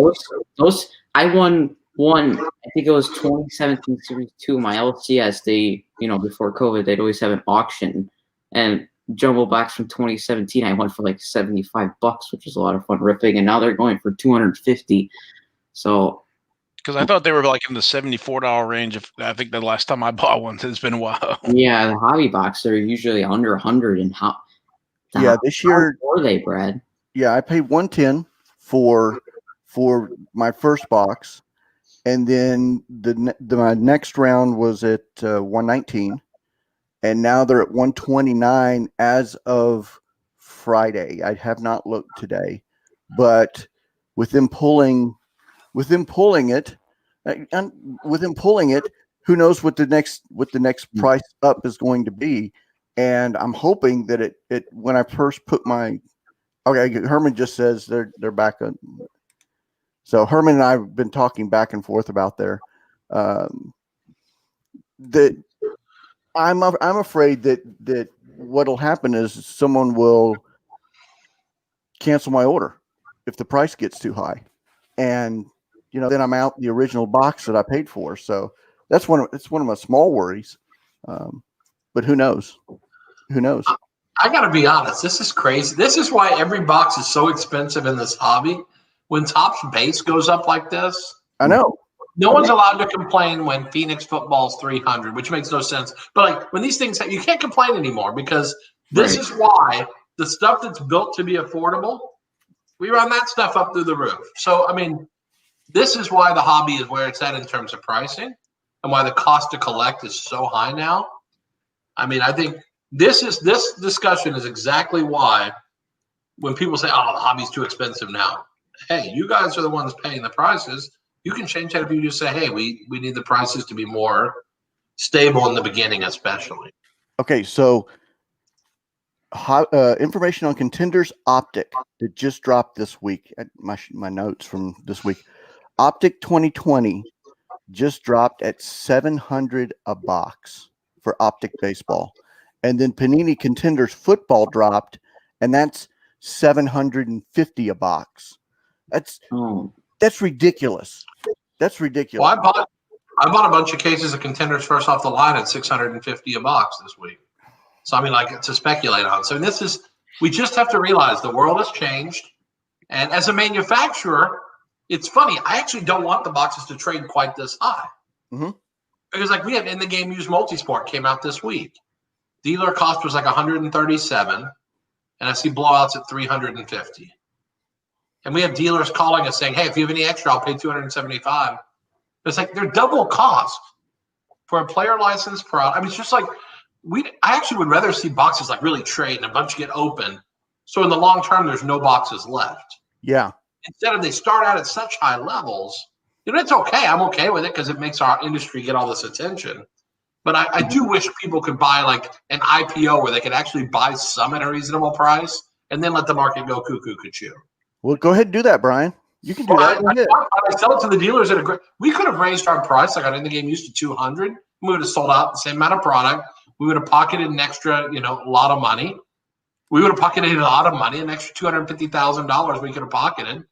those I won one. I think it was 2017 Series 2. My LCS, they before COVID, they'd always have an auction, and jumbo box from 2017, I went for $75, which is a lot of fun ripping, and now they're going for $250. So. Because I thought they were in the $74 range. I think the last time I bought one, it's been a while. Yeah, the hobby box are usually under 100. And this year were they, Brad? Yeah, I paid $110 for my first box, and then my next round was at $119, and now they're at $129 as of Friday. I have not looked today, but with them pulling with them pulling it, and with them pulling it, who knows what the next price up is going to be. And I'm hoping that it when I first put my Herman just says they're back on. So Herman and I have been talking back and forth about that I'm afraid that what'll happen is someone will cancel my order if the price gets too high, and then I'm out the original box that I paid for. So it's one of my small worries, but who knows? Who knows? I got to be honest. This is crazy. This is why every box is so expensive in this hobby. When Topps base goes up like this, I know. No one's allowed to complain when Phoenix football's 300, which makes no sense. But like when these things, you can't complain anymore because this is why the stuff that's built to be affordable, we run that stuff up through the roof. So, I mean, this is why the hobby is where it's at in terms of pricing and why the cost to collect is so high now. I mean, I think this discussion is exactly why when people say, oh, the hobby's too expensive now. Hey, you guys are the ones paying the prices. You can change that if you just say, hey, we need the prices to be more stable in the beginning, especially. Okay, so information on Contenders Optic that just dropped this week. My notes from this week. Optic 2020 just dropped at $700 a box for Optic baseball. And then Panini Contenders Football dropped, and that's $750 a box. That's ridiculous. That's ridiculous. Well, I bought a bunch of cases of Contenders first off the line at $650 a box this week. So I mean, like, to speculate on. So we just have to realize the world has changed. And as a manufacturer, it's funny. I actually don't want the boxes to trade quite this high. Mm-hmm. Because like we have in the game used multisport came out this week. Dealer cost was like 137, and I see blowouts at 350. And we have dealers calling us saying, hey, if you have any extra, I'll pay $275. It's like they're double cost for a player license product. I mean, it's just like I actually would rather see boxes like really trade and a bunch get open. So in the long term, there's no boxes left. Yeah. Instead of they start out at such high levels, it's okay. I'm okay with it because it makes our industry get all this attention. But I do wish people could buy like an IPO where they could actually buy some at a reasonable price and then let the market go cuckoo cuckoo. Well, go ahead and do that, Brian. You can do that. I sell it to the dealers at we could have raised our price like on in the game used to 200. We would have sold out the same amount of product. We would have pocketed an extra, a lot of money. We would have pocketed a lot of money, an extra $250,000 we could have pocketed,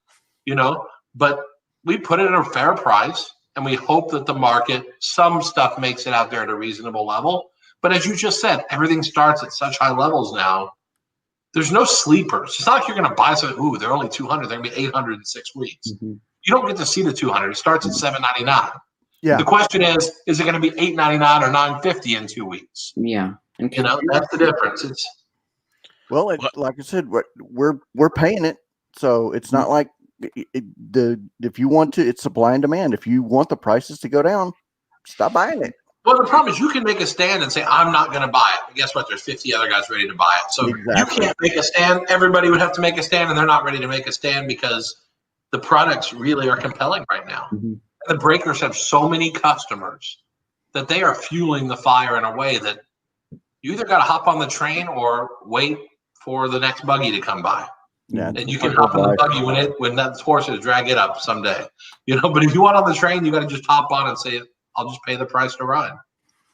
but we put it at a fair price and we hope that the market, some stuff makes it out there at a reasonable level. But as you just said, everything starts at such high levels now. There's no sleepers. It's not like you're going to buy something. They're only 200. They're going to be 800 in 6 weeks. Mm-hmm. You don't get to see the 200. It starts at $799. Yeah. The question is it going to be $899 or $950 in 2 weeks? Yeah. And that's the difference. Like I said, we're paying it, so it's not like if you want to, it's supply and demand. If you want the prices to go down, stop buying it. Well, the problem is you can make a stand and say, I'm not going to buy it. But guess what? There's 50 other guys ready to buy it. So You can't make a stand. Everybody would have to make a stand, and they're not ready to make a stand because the products really are compelling right now. Mm-hmm. The breakers have so many customers that they are fueling the fire in a way that you either got to hop on the train or wait for the next buggy to come by. Yeah, and you can hop on the buggy when that horses drag it up someday. But if you want on the train, you got to just hop on and say, I'll just pay the price to run.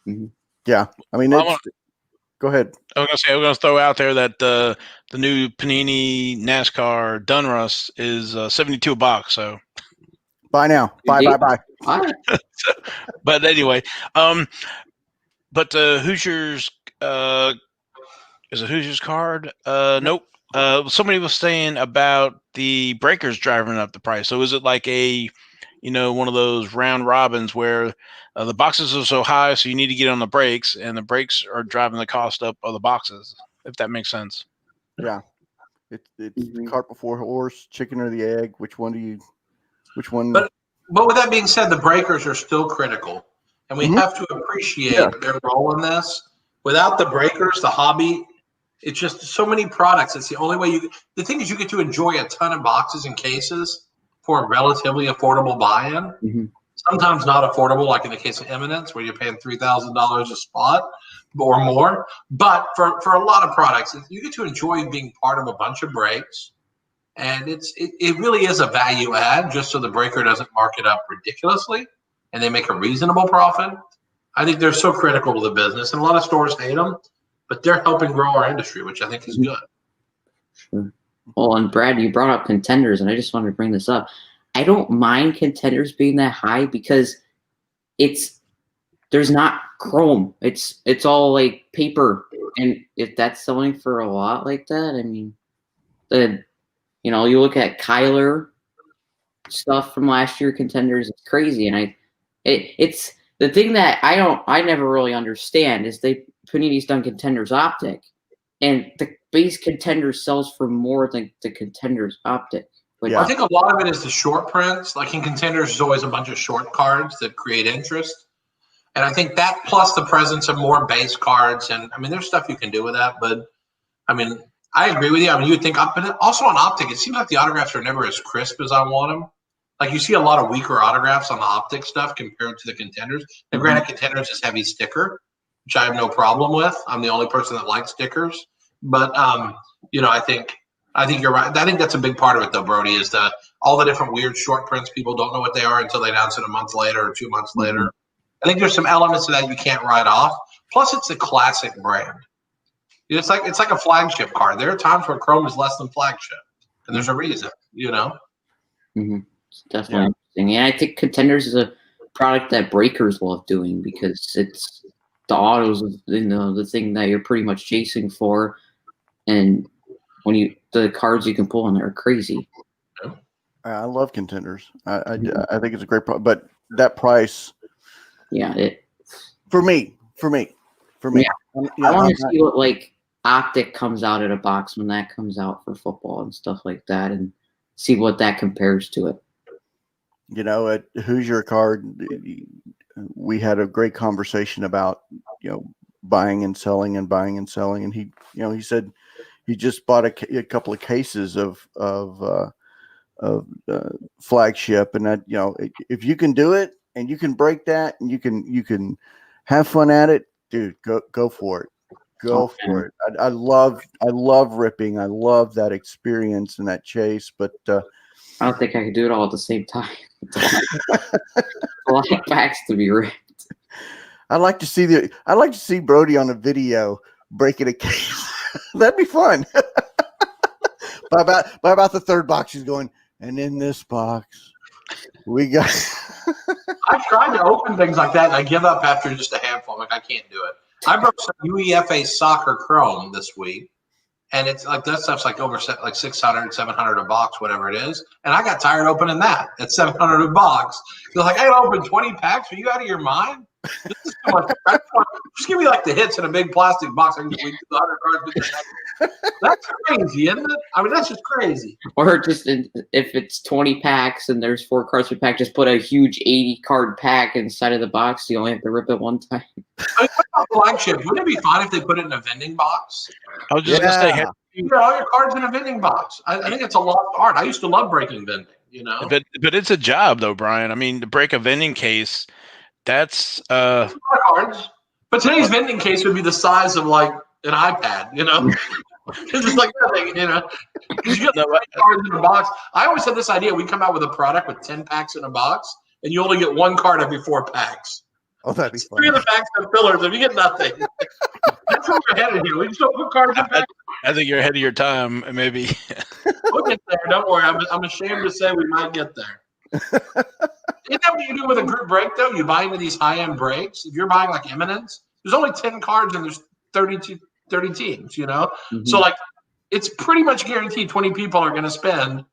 Mm-hmm. Yeah. I mean, go ahead. I was going to throw out there that the new Panini NASCAR Donruss is $72 a box. So buy now. Buy. But anyway, but Hoosiers, is it Hoosiers card? Nope. Somebody was saying about the breakers driving up the price. So is it like one of those round robins where the boxes are so high, so you need to get on the brakes, and the brakes are driving the cost up of the boxes, if that makes sense. Yeah. It's the cart before horse, chicken or the egg. Which one? But with that being said, the breakers are still critical, and we have to appreciate their role in this. Without the breakers, the hobby, it's just so many products. It's the only way the thing is you get to enjoy a ton of boxes and cases for a relatively affordable buy-in. Mm-hmm. Sometimes not affordable, like in the case of Eminence, where you're paying $3,000 a spot or more. But for a lot of products, you get to enjoy being part of a bunch of breaks. And it really is a value add, just so the breaker doesn't mark it up ridiculously and they make a reasonable profit. I think they're so critical to the business, and a lot of stores hate them, but they're helping grow our industry, which I think is good. Sure. Well, and Brad, you brought up Contenders, and I just wanted to bring this up. I don't mind Contenders being that high because there's not chrome. It's all like paper, and if that's selling for a lot like that, I mean, you look at Kyler stuff from last year, Contenders, it's crazy, and it's the thing that I never really understand is Panini's done Contenders Optic, and the base Contenders sells for more than the Contenders Optic. I think a lot of it is the short prints. Like in Contenders, there's always a bunch of short cards that create interest. And I think that plus the presence of more base cards. And I mean, there's stuff you can do with that. But I mean, I agree with you. I mean, you would think, but also on Optic, it seems like the autographs are never as crisp as I want them. Like you see a lot of weaker autographs on the Optic stuff compared to the Contenders. Now, granted, Contenders is heavy sticker, which I have no problem with. I'm the only person that likes stickers. But, I think you're right. I think that's a big part of it, though, Brody, is all the different weird short prints. People don't know what they are until they announce it a month later or 2 months later. I think there's some elements of that you can't write off. Plus, it's a classic brand. It's like a flagship card. There are times where Chrome is less than flagship, and there's a reason, Mm-hmm. It's definitely interesting. And I think Contenders is a product that breakers love doing because it's the autos, the thing that you're pretty much chasing for, and the cards you can pull on there are crazy. I love Contenders. I think it's a great product, but that price. Yeah, for me. Yeah. I want to see what like Optic comes out at a box when that comes out for football and stuff like that, and see what that compares to it. At Who's Your Card, we had a great conversation about buying and selling, and he said he just bought a couple of cases of flagship, and that if you can do it and you can break that and you can have fun at it, dude, go for it. Go for it. I love ripping. I love that experience and that chase, but I don't think I could do it all at the same time. A lot of packs to be ripped. I'd like to see Brody on a video breaking a case. That'd be fun. by about the third box, he's going, and in this box, we got. I've tried to open things like that, and I give up after just a handful. I'm like, I can't do it. I broke some UEFA soccer chrome this week, and it's like that stuff's like over like 600, 700 a box, whatever it is. And I got tired opening that at 700 a box. You're like, I gotta open 20 packs. Are you out of your mind? This is too much. Just give me like the hits in a big plastic box. I can just read the 100 cards with the That's crazy, isn't it? I mean, that's just crazy. Or just if it's 20 packs and there's 4 cards per pack, just put a huge 80 card pack inside of the box. You only have to rip it one time. I mean, what about flagship? Wouldn't it be fun if they put it in a vending box? I was just gonna say, all your cards in a vending box. I think it's a lost art. I used to love breaking vending. But it's a job though, Brian. I mean, to break a vending case, that's cards. But today's vending case would be the size of like an iPad. It's just like nothing. Because you got cards in a box. I always had this idea: we come out with a product with 10 packs in a box, and you only get 1 card every 4 packs. Oh, that'd be fun. 3 of the packs have fillers, if you get nothing. That's what we're headed here. We just don't put cards in packs. I think you're ahead of your time, maybe. We'll get there. Don't worry. I'm ashamed to say we might get there. Isn't that what you do with a group break, though? You buy into these high-end breaks. If you're buying like Eminence, there's only 10 cards and there's 30 teams, Mm-hmm. So, like, it's pretty much guaranteed 20 people are going to spend,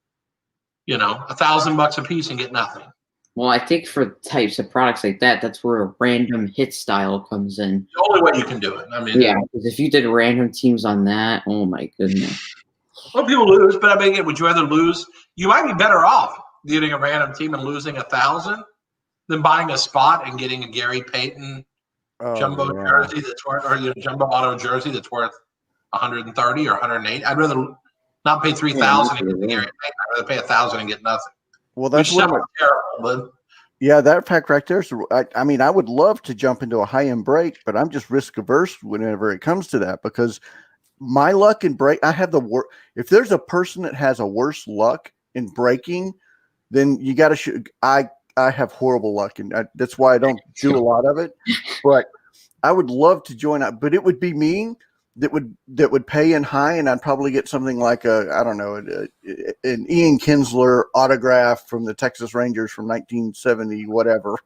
$1,000 a piece and get nothing. Well, I think for types of products like that, that's where a random hit style comes in. The only way you can do it. I mean, yeah, because if you did random teams on that, oh my goodness. Well, people lose, but I mean, would you rather lose? You might be better off getting a random team and losing 1,000 than buying a spot and getting a Gary Payton jumbo jersey that's worth, or jumbo auto jersey that's worth 130 or 108. I'd rather not pay $3,000 and get the Gary Payton. I'd rather pay $1,000 and get nothing. Well, that's which what. sounds terrible, but Yeah, that fact right there. So, I mean, I would love to jump into a high end break, but I'm just risk averse whenever it comes to that because my luck in break, I have the worst. If there's a person that has a worse luck in breaking, then you got to. I have horrible luck, and that's why I don't do a lot of it. But I would love to join up, but it would be me that would pay in high, and I'd probably get something like an Ian Kinsler autograph from the Texas Rangers from 1970, whatever.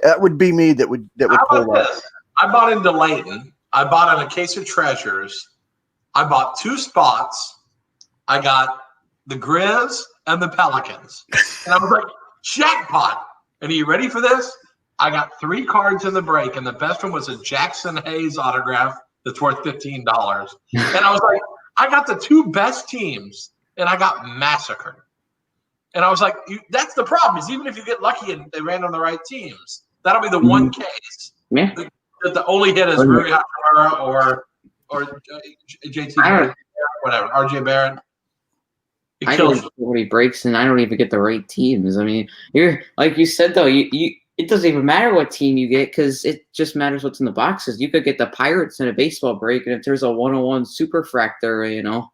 That would be me that would how pull about up. this? I bought into Layton. I bought on a case of treasures. I bought 2 spots. I got the Grizz and the Pelicans. And I was like, jackpot. And are you ready for this? I got 3 cards in the break, and the best one was a Jackson Hayes autograph that's worth $15. And I was like, I got the 2 best teams, and I got massacred. And I was like, that's the problem, is even if you get lucky and they ran on the right teams, that'll be the one case Yeah. that the only hit is Rui Hachimura or JT Barrett, whatever, RJ Barrett. It I kills get you. 40 breaks and I don't even get the right teams. I mean, you're like you said though, you it doesn't even matter what team you get because it just matters what's in the boxes. You could get the Pirates in a baseball break, and if there's a 101 superfractor, you know.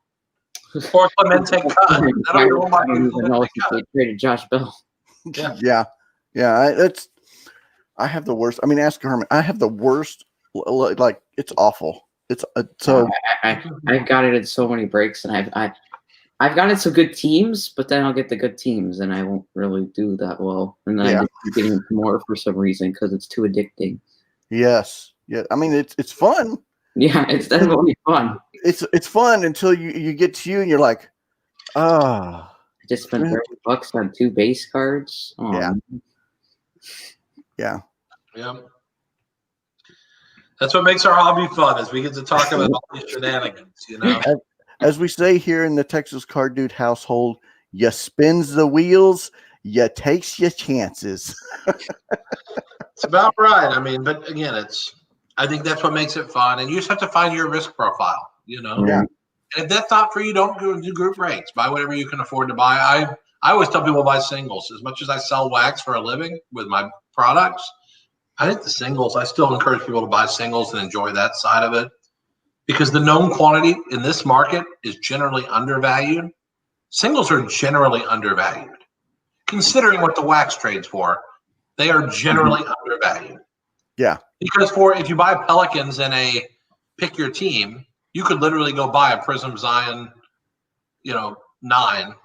Or Clemente Cut. I don't even know if they traded Josh Bell. Yeah. I have the worst. I mean, ask Herman. I have the worst. Like it's awful. It's so. I've got it in so many breaks, and I've gotten some good teams, but then I'll get the good teams, and I won't really do that well. And then I just keep getting more for some reason because it's too addicting. Yes. Yeah. I mean, it's fun. Yeah, it's definitely fun. It's fun until you get to you and you're like, I just spent $30 on 2 base cards. Oh, Yeah. man. Yeah. Yeah. That's what makes our hobby fun, is we get to talk about all these shenanigans, you know. As we say here in the Texas Card Dude household, you spins the wheels, you takes your chances. It's about right. I mean, but again, I think that's what makes it fun. And you just have to find your risk profile, you know. Yeah. And if that's not for you, don't go do group rates. Buy whatever you can afford to buy. I always tell people buy singles. As much as I sell wax for a living with my products, I think the singles, I still encourage people to buy singles and enjoy that side of it, because the known quantity in this market is generally undervalued. Singles are generally undervalued. Considering what the wax trades for, they are generally undervalued. Yeah. Because if you buy Pelicans in a pick your team, you could literally go buy a Prism Zion, 9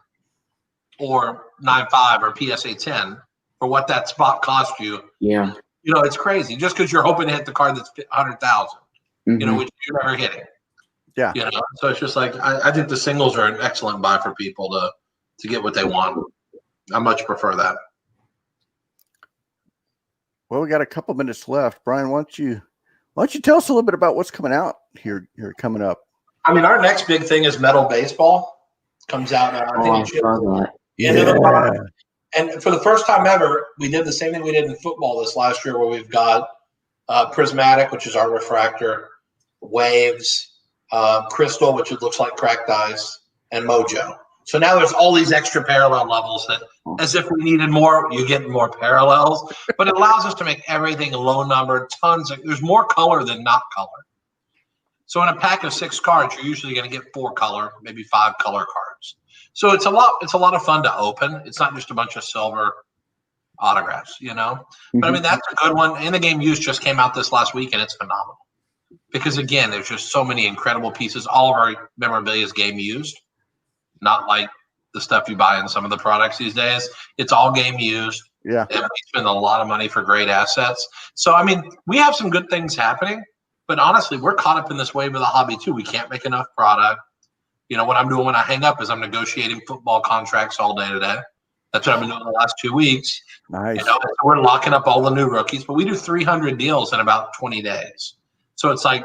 or 9.5 or PSA 10 for what that spot cost you. Yeah. It's crazy. Just because you're hoping to hit the card that's 100,000, which you're never hitting. Yeah. So it's just like I think the singles are an excellent buy for people to get what they want. I much prefer that. Well, we got a couple minutes left. Brian, why don't you tell us a little bit about what's coming out here coming up? I mean, our next big thing is metal baseball. Comes out. I think Yeah. And for the first time ever, we did the same thing we did in football this last year, where we've got Prismatic, which is our refractor, Waves, Crystal, which it looks like cracked ice, and Mojo. So now there's all these extra parallel levels that, as if we needed more, you get more parallels. But it allows us to make everything low number, there's more color than not color. So in a pack of 6 cards, you're usually going to get 4 color, maybe 5 color cards. So it's a lot of fun to open. It's not just a bunch of silver autographs, But I mean, that's a good one. And the game used just came out this last week, and it's phenomenal. Because again, there's just so many incredible pieces. All of our memorabilia is game used, not like the stuff you buy in some of the products these days. It's all game used. Yeah. And we spend a lot of money for great assets. So I mean, we have some good things happening, but honestly, we're caught up in this wave of the hobby too. We can't make enough product. What I'm doing when I hang up is I'm negotiating football contracts all day today. That's what I've been doing the last 2 weeks. Nice. So we're locking up all the new rookies, but we do 300 deals in about 20 days. So it's like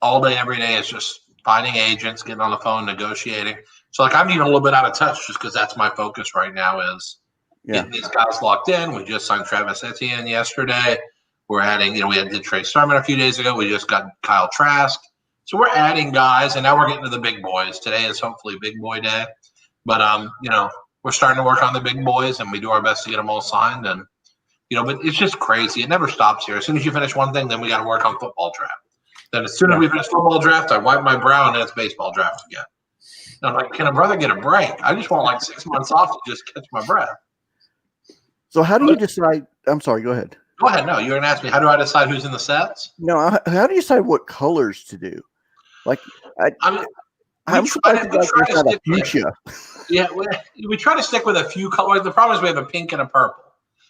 all day, every day is just finding agents, getting on the phone, negotiating. So like I'm even a little bit out of touch just because that's my focus right now is getting these guys locked in. We just signed Travis Etienne yesterday. We're adding, we did Trey Sermon a few days ago. We just got Kyle Trask. So we're adding guys, and now we're getting to the big boys. Today is hopefully big boy day. But, we're starting to work on the big boys, and we do our best to get them all signed. And but it's just crazy. It never stops here. As soon as you finish one thing, then we got to work on football draft. Then as soon as we finish football draft, I wipe my brow, and then it's baseball draft again. And I'm like, can a brother get a break? I just want like 6 months off to just catch my breath. So how do you decide? I'm sorry. Go ahead. Go ahead. No, you're going to ask me, how do I decide who's in the sets? No, how do you decide what colors to do? Like, I'm surprised you guys got a fuchsia. Yeah, we try to stick with a few colors. The problem is we have a pink and a purple.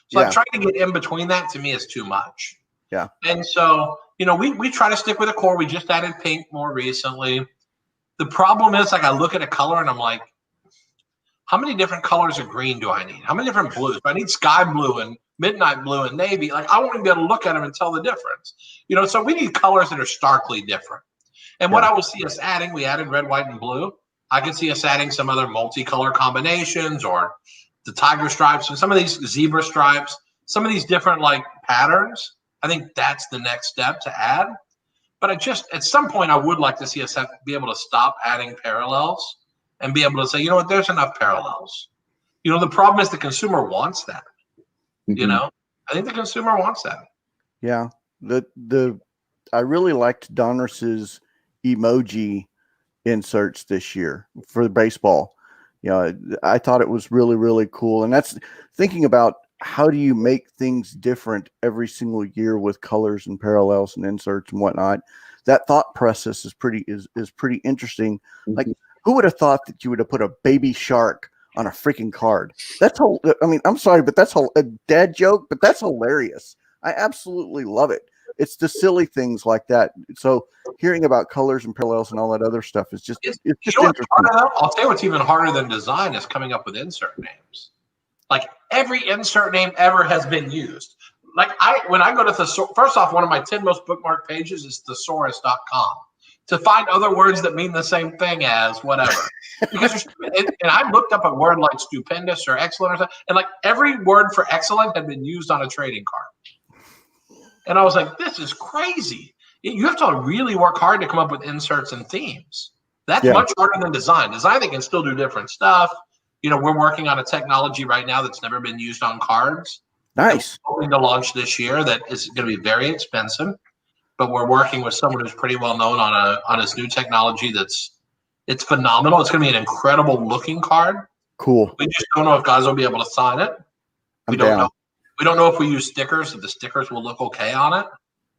So like trying to get in between that to me is too much. Yeah. And so, we try to stick with a core. We just added pink more recently. The problem is, like, I look at a color and I'm like, how many different colors of green do I need? How many different blues? I need sky blue and midnight blue and navy. Like, I won't even be able to look at them and tell the difference. So we need colors that are starkly different. And what I will see us adding, we added red, white, and blue. I could see us adding some other multicolor combinations, or the tiger stripes, and some of these zebra stripes, some of these different like patterns. I think that's the next step to add. But at some point, I would like to see us be able to stop adding parallels and be able to say, there's enough parallels. The problem is the consumer wants that. Mm-hmm. I think the consumer wants that. Yeah. I really liked Donruss's emoji inserts this year for the baseball. I thought it was really, really cool. And that's thinking about how do you make things different every single year with colors and parallels and inserts and whatnot. That thought process is pretty interesting. Mm-hmm. Like, who would have thought that you would have put a baby shark on a freaking card? I'm sorry, but that's a dad joke, but that's hilarious. I absolutely love it. It's the silly things like that. So hearing about colors and parallels and all that other stuff is just interesting. I'll tell you what's even harder than design is coming up with insert names. Like, every insert name ever has been used. Like, when I go to first off, one of my 10 most bookmarked pages is thesaurus.com to find other words that mean the same thing as whatever. Because and I looked up a word like stupendous or excellent or something, and like every word for excellent had been used on a trading card. And I was like, this is crazy. You have to really work hard to come up with inserts and themes. That's much harder than design. Design, they can still do different stuff. We're working on a technology right now that's never been used on cards. Nice. We're hoping to launch this year that is going to be very expensive, but we're working with someone who's pretty well known on this new technology it's phenomenal. It's going to be an incredible looking card. Cool. We just don't know if guys will be able to sign it. We don't know. We don't know if we use stickers, if the stickers will look okay on it,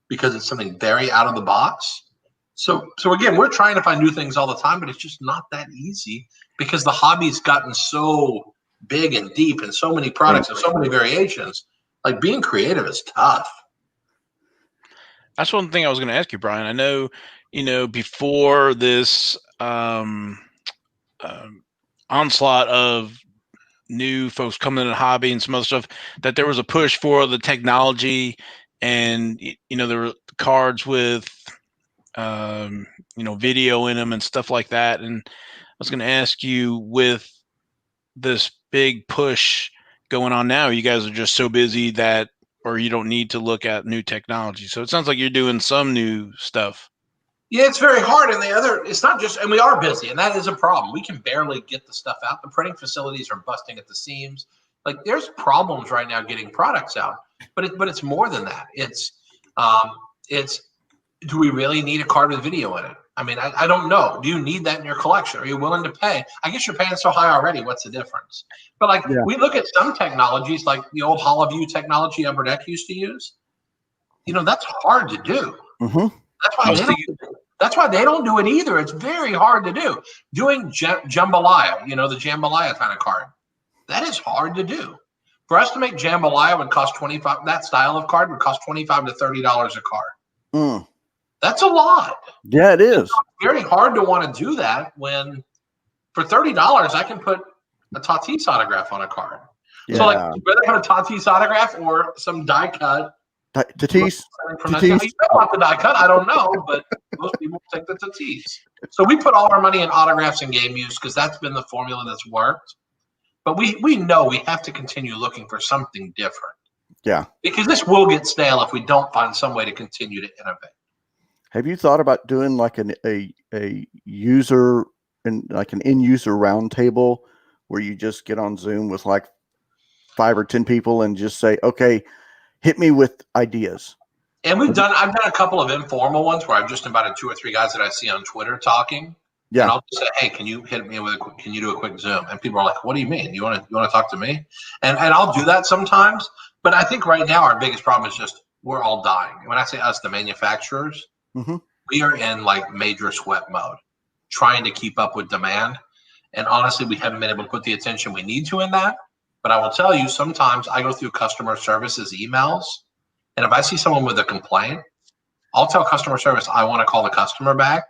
because it's something very out of the box. So again, we're trying to find new things all the time, but it's just not that easy because the hobby's gotten so big and deep and so many products and so many variations. Like, being creative is tough. That's one thing I was going to ask you, Brian. I know, before this onslaught of new folks coming in the hobby and some other stuff, that there was a push for the technology, and there were cards with video in them and stuff like that. And I was going to ask you, with this big push going on now, you guys are just so busy or you don't need to look at new technology. So it sounds like you're doing some new stuff. Yeah, it's very hard. And it's not just, and we are busy, and that is a problem. We can barely get the stuff out. The printing facilities are busting at the seams. Like, there's problems right now getting products out, but it's more than that. It's do we really need a card with video in it? I mean, I don't know. Do you need that in your collection? Are you willing to pay? I guess you're paying so high already. What's the difference? But we look at some technologies, like the old HoloView technology Upper Deck used to use. That's hard to do. Mm-hmm. That's why they don't do it either. It's very hard to do. Doing jambalaya, the jambalaya kind of card, that is hard to do. For us to make jambalaya would cost $25. That style of card would cost $25 to $30 a card. Mm. That's a lot. Yeah, it is. It's very hard to want to do that when for $30 I can put a Tatis autograph on a card. Yeah. So, whether I have a Tatis autograph or some die cut. Tatis. You don't want the die cut, I don't know, but most people think the Tatis. So we put all our money in autographs and game use because that's been the formula that's worked. But we know we have to continue looking for something different. Yeah. Because this will get stale if we don't find some way to continue to innovate. Have you thought about doing like a user and like an end user roundtable where you just get on Zoom with like 5 or 10 people and just say, okay, hit me with ideas. And I've done a couple of informal ones where I've just invited 2 or 3 guys that I see on Twitter talking. Yeah. And I'll just say, hey, can you hit me with can you do a quick Zoom? And people are like, what do you mean? You want to talk to me? And I'll do that sometimes. But I think right now our biggest problem is just we're all dying. When I say us, the manufacturers, we are in like major sweat mode, trying to keep up with demand. And honestly, we haven't been able to put the attention we need to in that. But I will tell you, sometimes I go through customer services emails. And if I see someone with a complaint, I'll tell customer service I want to call the customer back.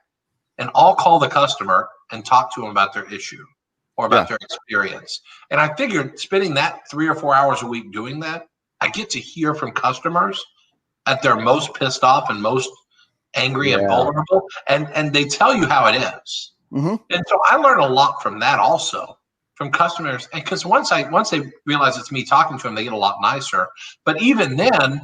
And I'll call the customer and talk to them about their issue or about their experience. And I figured spending that 3 or 4 hours a week doing that, I get to hear from customers at their most pissed off and most angry and vulnerable. And they tell you how it is. And so I learn a lot from that also, from customers. And because once they realize it's me talking to them, they get a lot nicer. But even then,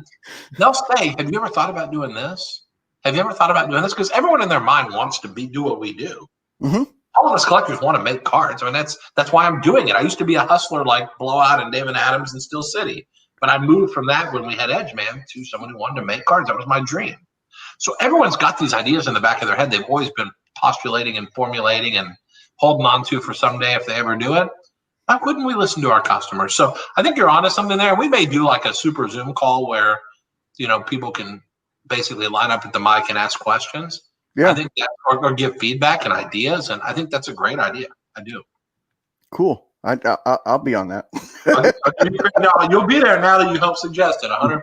they'll say, have you ever thought about doing this? Have you ever thought about doing this? Because everyone in their mind wants to do what we do. All of us collectors want to make cards. I mean, that's why I'm doing it. I used to be a hustler like Blowout and David Adams and Steel City. But I moved from that when we had Edgeman to someone who wanted to make cards. That was my dream. So everyone's got these ideas in the back of their head. They've always been postulating and formulating and holding on to for someday if they ever do it. Why wouldn't we listen to our customers? So I think you're onto something there. We may do like a super Zoom call where, people can basically line up at the mic and ask questions. I think that, or give feedback and ideas. And I think that's a great idea. I do. Cool. I'll be on that. No, you'll be there now that you helped suggest it 100%.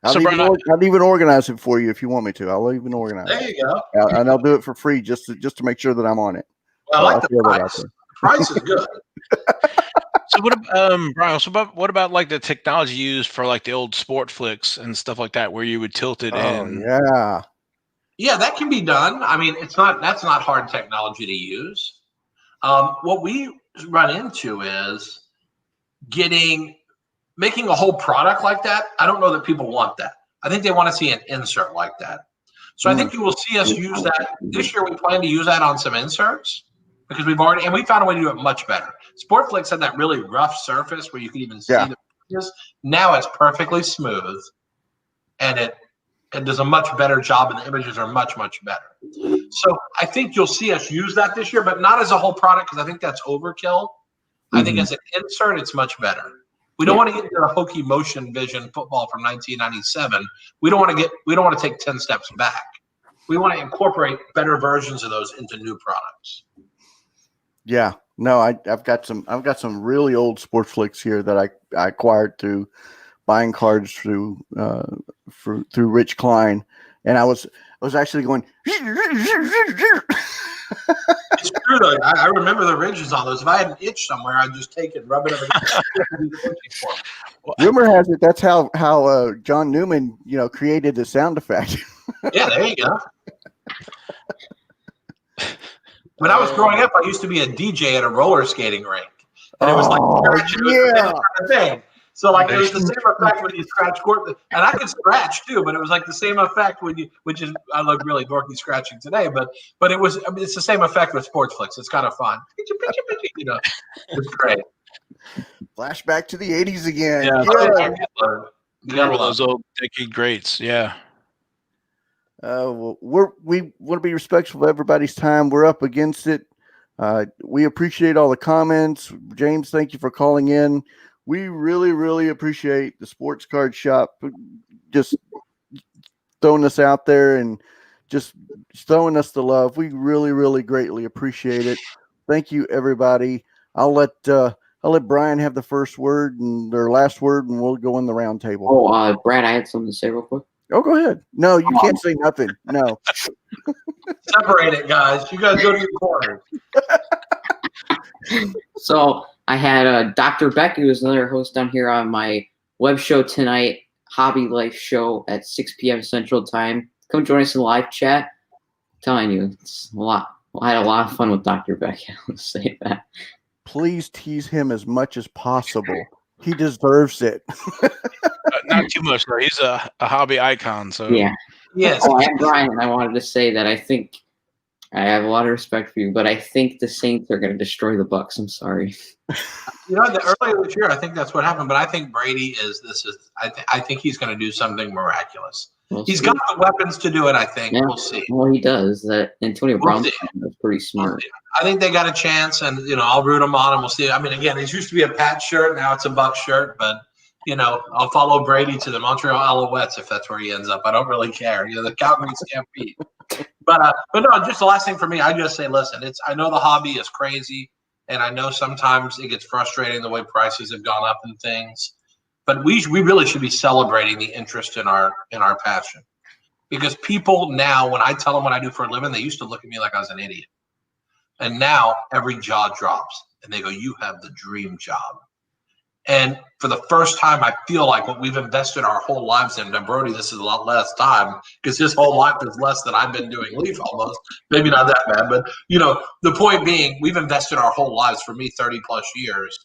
I'll even organize it for you if you want me to. I'll even organize it. There you go. And I'll do it for free just to make sure that I'm on it. Well, I like the price. The price is good. So what, Brian? What about like the technology used for like the old sport flicks and stuff like that, where you would tilt it in? Yeah, that can be done. I mean, that's not hard technology to use. What we run into is making a whole product like that. I don't know that people want that. I think they want to see an insert like that. So I think you will see us use that this year. We plan to use that on some inserts because we found a way to do it much better. Sportflix had that really rough surface where you could even see the pieces. Now it's perfectly smooth, and it does a much better job, and the images are much, much better. So I think you'll see us use that this year, but not as a whole product because I think that's overkill. I think as an insert, it's much better. We don't want to get into the hokey motion vision football from 1997. We don't want to take 10 steps back. We want to incorporate better versions of those into new products. Yeah, no, I've got some really old sports flicks here that I acquired through buying cards through Rich Klein, and I was actually going. It's true though. I remember the ridges on those. If I had an itch somewhere, I'd just take it and rub it over. Rumor has it that's how John Newman created the sound effect. Yeah, there you go. When I was growing up, I used to be a DJ at a roller skating rink, and it was like the thing. So like it was the same effect when you scratch court, and I could scratch too, but it was like the same effect I look really dorky scratching today, but it's the same effect with sports flicks. It's kind of fun. It's great. Flashback to the 80s again. Remember those old decade greats? Yeah. Well, we want to be respectful of everybody's time. We're up against it. We appreciate all the comments. James, thank you for calling in. We really, really appreciate the Sports Card Shop just throwing us out there and just throwing us the love. We really, really greatly appreciate it. Thank you, everybody. I'll let Brian have the first word and their last word, and we'll go in the round table. Oh, Brad, I had something to say real quick. Oh, go ahead. No, you can't say nothing. No. Separate it, guys. You guys go to your corners. So I had Dr. Beck, who is another host down here on my web show tonight, Hobby Life Show at 6 p.m. Central Time. Come join us in live chat. I'm telling you, it's a lot. I had a lot of fun with Dr. Beck. I'll say that. Please tease him as much as possible. He deserves it. Not too much, though. He's a hobby icon. So yeah. Yes. Oh, and Brian, I wanted to say that I think I have a lot of respect for you, but I think the Saints are going to destroy the Bucks. I'm sorry. Earlier this year, I think that's what happened. But I think Brady I think he's going to do something miraculous. He's got the weapons to do it. I think we'll see. Well, he does. That Antonio Brown is pretty smart. I think they got a chance, and I'll root them on, and we'll see. I mean, again, it used to be a Pat shirt, now it's a Buck shirt, but I'll follow Brady to the Montreal Alouettes if that's where he ends up. I don't really care. The Calgary Stampede. But no, just the last thing for me, I just say, listen, I know the hobby is crazy, and I know sometimes it gets frustrating the way prices have gone up and things, but we really should be celebrating the interest in our passion, because people now, when I tell them what I do for a living, they used to look at me like I was an idiot, and now every jaw drops, and they go, "You have the dream job." And for the first time, I feel like what we've invested our whole lives in. Now, Brody, this is a lot less time because his whole life is less than I've been doing Leaf almost. Maybe not that bad, but the point being, we've invested our whole lives, for me, 30 plus years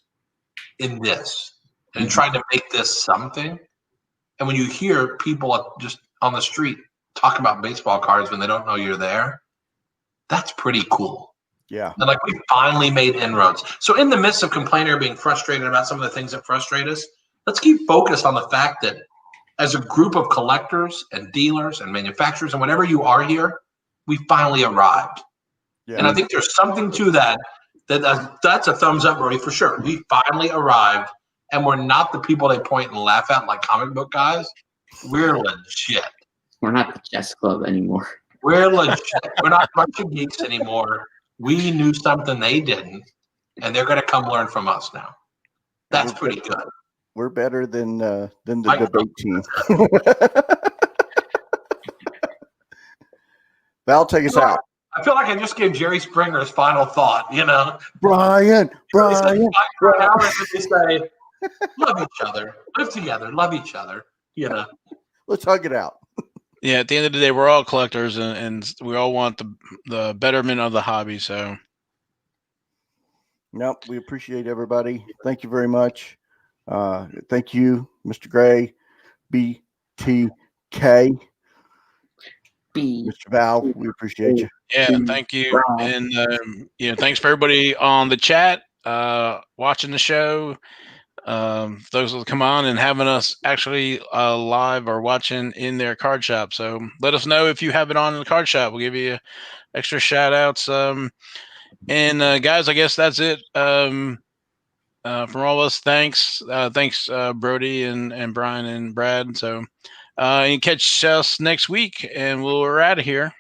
in this and trying to make this something. And when you hear people just on the street talk about baseball cards when they don't know you're there, that's pretty cool. Yeah. And we finally made inroads. So in the midst of complaining or being frustrated about some of the things that frustrate us, let's keep focused on the fact that as a group of collectors and dealers and manufacturers and whatever you are here, we finally arrived. Yeah. And I think there's something to that's a thumbs up, Rory, for sure. We finally arrived, and we're not the people they point and laugh at like comic book guys. We're legit. We're not the chess club anymore. We're legit. We're not a bunch of geeks anymore. We knew something they didn't, and they're going to come learn from us now. That's pretty good. We're better than the debate team. Val, take us out. I feel like I just gave Jerry Springer's final thought. Brian. For an hour, they say, "Love each other, live together, love each other." Let's hug it out. Yeah, at the end of the day, we're all collectors, and we all want the betterment of the hobby. So, nope, we appreciate everybody. Thank you very much. Thank you, Mr. Gray, BTK, Mr. Val. We appreciate you. Yeah, thank you, and thanks for everybody on the chat, watching the show. Those will come on and having us actually live or watching in their card shop. So let us know if you have it on in the card shop. We'll give you extra shout outs. And guys, I guess that's it. From all of us, thanks, Brody and Brian and Brad. So you can catch us next week, and we're out of here.